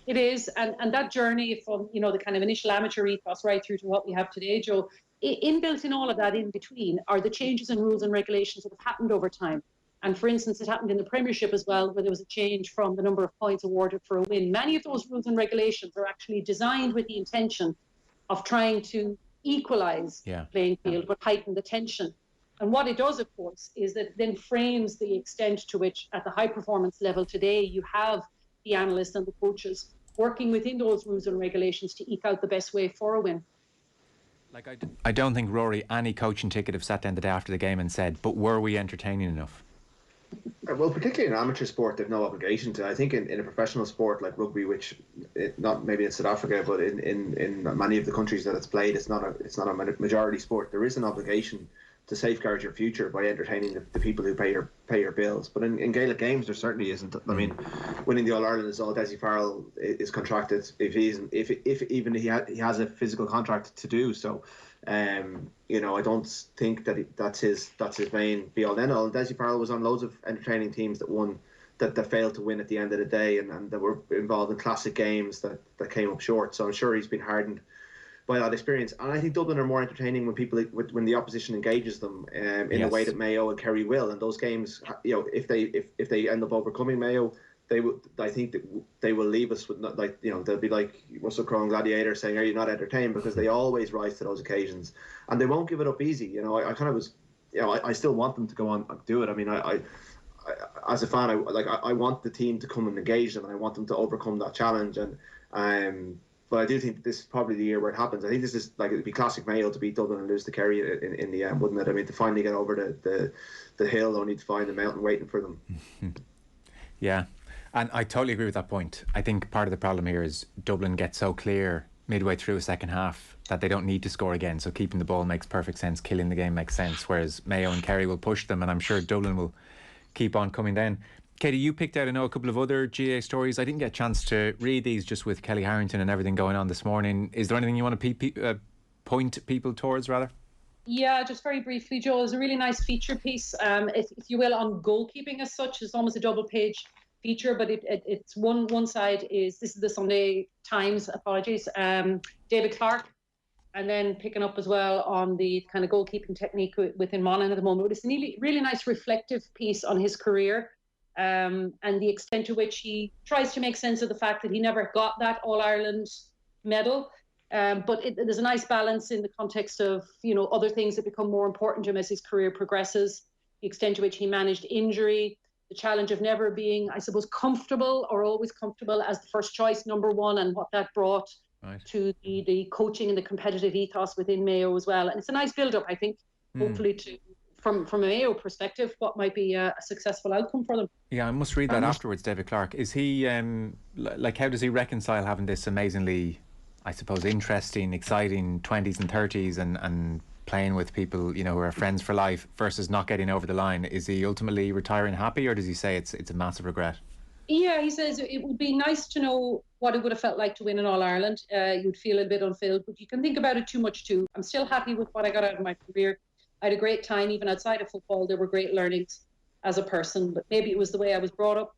It is, and that journey from the kind of initial amateur ethos right through to what we have today, Joe, inbuilt in all of that in between are the changes in rules and regulations that have happened over time. And for instance, it happened in the Premiership as well, where there was a change from the number of points awarded for a win. Many of those rules and regulations are actually designed with the intention of trying to equalise the playing field, but heighten the tension. And what it does, of course, is that it then frames the extent to which, at the high performance level today, you have the analysts and the coaches working within those rules and regulations to eke out the best way for a win. Like I don't think, Rory, any coaching ticket have sat down the day after the game and said, but were we entertaining enough? Well, particularly in amateur sport, they've no obligation to. I think in a professional sport like rugby, which not maybe in South Africa, but in many of the countries that it's played, it's not a majority sport. There is an obligation to safeguard your future by entertaining the people who pay your bills. But in Gaelic games, there certainly isn't. I mean, winning the All Ireland is all Desi Farrell is contracted if even he has a physical contract to do so. I don't think that's his main be all end all. Desi Farrell was on loads of entertaining teams that failed to win at the end of the day, and that were involved in classic games that came up short. So I'm sure he's been hardened by that experience. And I think Dublin are more entertaining when the opposition engages them in the way that Mayo and Kerry will. And those games, if they end up overcoming Mayo, I think that they will leave us with they'll be like Russell Crowe and Gladiator saying, "Are you not entertained?" Because they always rise to those occasions, and they won't give it up easy. I kind of was, I still want them to go on and do it. I mean, I as a fan, I want the team to come and engage them, and I want them to overcome that challenge. But I do think this is probably the year where it happens. I think this is it'd be classic Mayo to beat Dublin and lose to Kerry in the end, wouldn't it? I mean, to finally get over the hill, only to find the mountain waiting for them. Yeah. And I totally agree with that point. I think part of the problem here is Dublin gets so clear midway through a second half that they don't need to score again. So keeping the ball makes perfect sense. Killing the game makes sense. Whereas Mayo and Kerry will push them, and I'm sure Dublin will keep on coming down. Katie, you picked out, a couple of other GA stories. I didn't get a chance to read these just with Kellie Harrington and everything going on this morning. Is there anything you want to point people towards, rather? Yeah, just very briefly, Joe. There's a really nice feature piece, if you will, on goalkeeping as such. It's almost a double-page feature, but it's one side is, this is the Sunday Times, apologies, David Clark, and then picking up as well on the kind of goalkeeping technique within Monaghan at the moment. It's a really nice reflective piece on his career, and the extent to which he tries to make sense of the fact that he never got that All-Ireland medal. But there's a nice balance in the context of, other things that become more important to him as his career progresses, the extent to which he managed injury, the challenge of never being, I suppose, comfortable or always comfortable as the first choice number one, and what that brought to the coaching and the competitive ethos within Mayo as well. And it's a nice build-up, I think, hopefully from a Mayo perspective, what might be a successful outcome for them. Yeah, I must read that afterwards, David Clark. Is he, how does he reconcile having this amazingly, I suppose, interesting, exciting 20s and 30s and playing with people, who are friends for life, versus not getting over the line? Is he ultimately retiring happy, or does he say it's a massive regret? Yeah, he says it would be nice to know what it would have felt like to win an All-Ireland. You'd feel a bit unfilled, but you can think about it too much too. I'm still happy with what I got out of my career. I had a great time, even outside of football. There were great learnings as a person, but maybe it was the way I was brought up.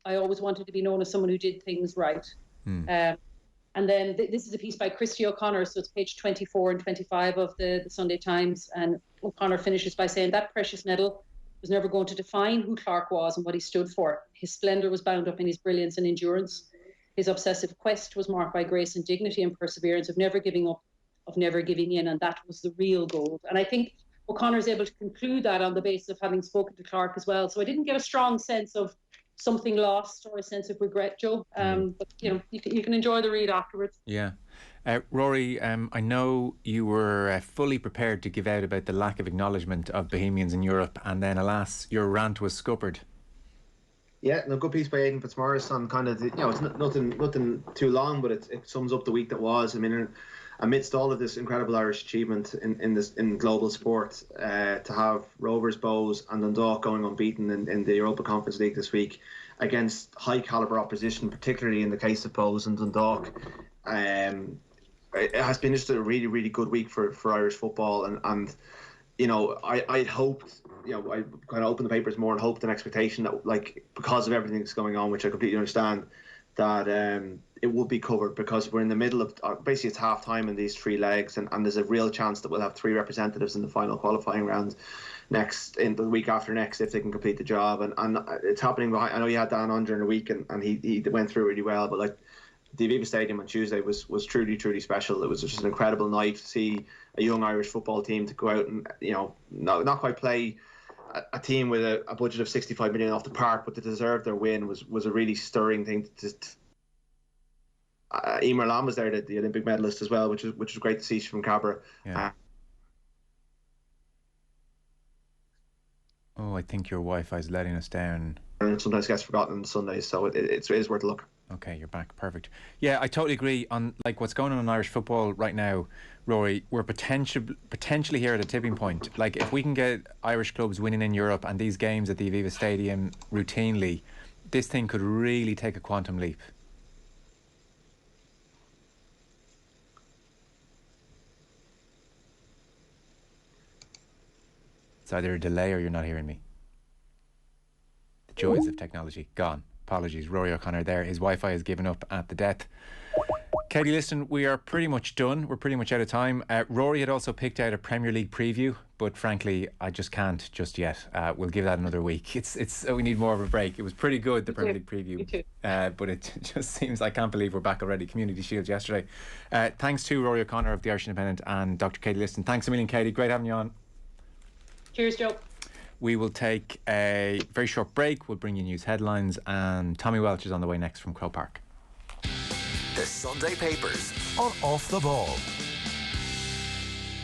I always wanted to be known as someone who did things right. And then this is a piece by Christy O'Connor, so it's page 24 and 25 of the Sunday Times. And O'Connor finishes by saying that precious medal was never going to define who Clark was and what he stood for. His splendour was bound up in his brilliance and endurance. His obsessive quest was marked by grace and dignity and perseverance, of never giving up, of never giving in, and that was the real gold. And I think O'Connor is able to conclude that on the basis of having spoken to Clark as well. So I didn't get a strong sense of something lost or a sense of regret, Joe. But you can enjoy the read afterwards. Yeah. Rory, I know you were fully prepared to give out about the lack of acknowledgement of Bohemians in Europe, and then alas, your rant was scuppered. Yeah, no, good piece by Aidan Fitzmaurice on kind of it's nothing too long, but it sums up the week that was. I mean, amidst all of this incredible Irish achievement in global sport, to have Rovers, Bows and Dundalk going unbeaten in the Europa Conference League this week against high calibre opposition, particularly in the case of Bows and Dundalk, it has been just a really, really good week for Irish football. And I'd hoped, I kind of opened the papers more and hoped an expectation that, because of everything that's going on, which I completely understand, that it would be covered, because we're in the middle of basically it's half time in these three legs, and there's a real chance that we'll have three representatives in the final qualifying round in the week after next if they can complete the job. And it's happening behind. I know you had Dan on during the week, and he went through really well, but the Aviva Stadium on Tuesday was truly, truly special. It was just an incredible night to see a young Irish football team to go out and not quite play a team with a budget of 65 million off the park, but to deserve their win was a really stirring thing. Emer Lam was there, the Olympic medalist as well, which was great to see from Cabra. Yeah. I think your Wi-Fi is letting us down. And it sometimes gets forgotten on Sundays, so it is worth a look. Okay, you're back. Perfect. Yeah, I totally agree on what's going on in Irish football right now, Rory. We're potentially here at a tipping point. If we can get Irish clubs winning in Europe and these games at the Aviva Stadium routinely, this thing could really take a quantum leap. It's either a delay or you're not hearing me. The joys of technology. Gone. Apologies, Rory O'Connor there. His Wi-Fi has given up at the death. Katie, listen, we are pretty much done. We're pretty much out of time. Rory had also picked out a Premier League preview, but frankly, I just can't just yet. We'll give that another week. We need more of a break. It was pretty good, the Premier League preview. But it just seems, I can't believe we're back already. Community Shield yesterday. Thanks to Rory O'Connor of the Irish Independent and Dr. Katie Liston. Thanks a million, Katie. Great having you on. Cheers, Joe. We will take a very short break. We'll bring you news headlines, and Tommy Welch is on the way next from Croke Park. The Sunday Papers on Off the Ball.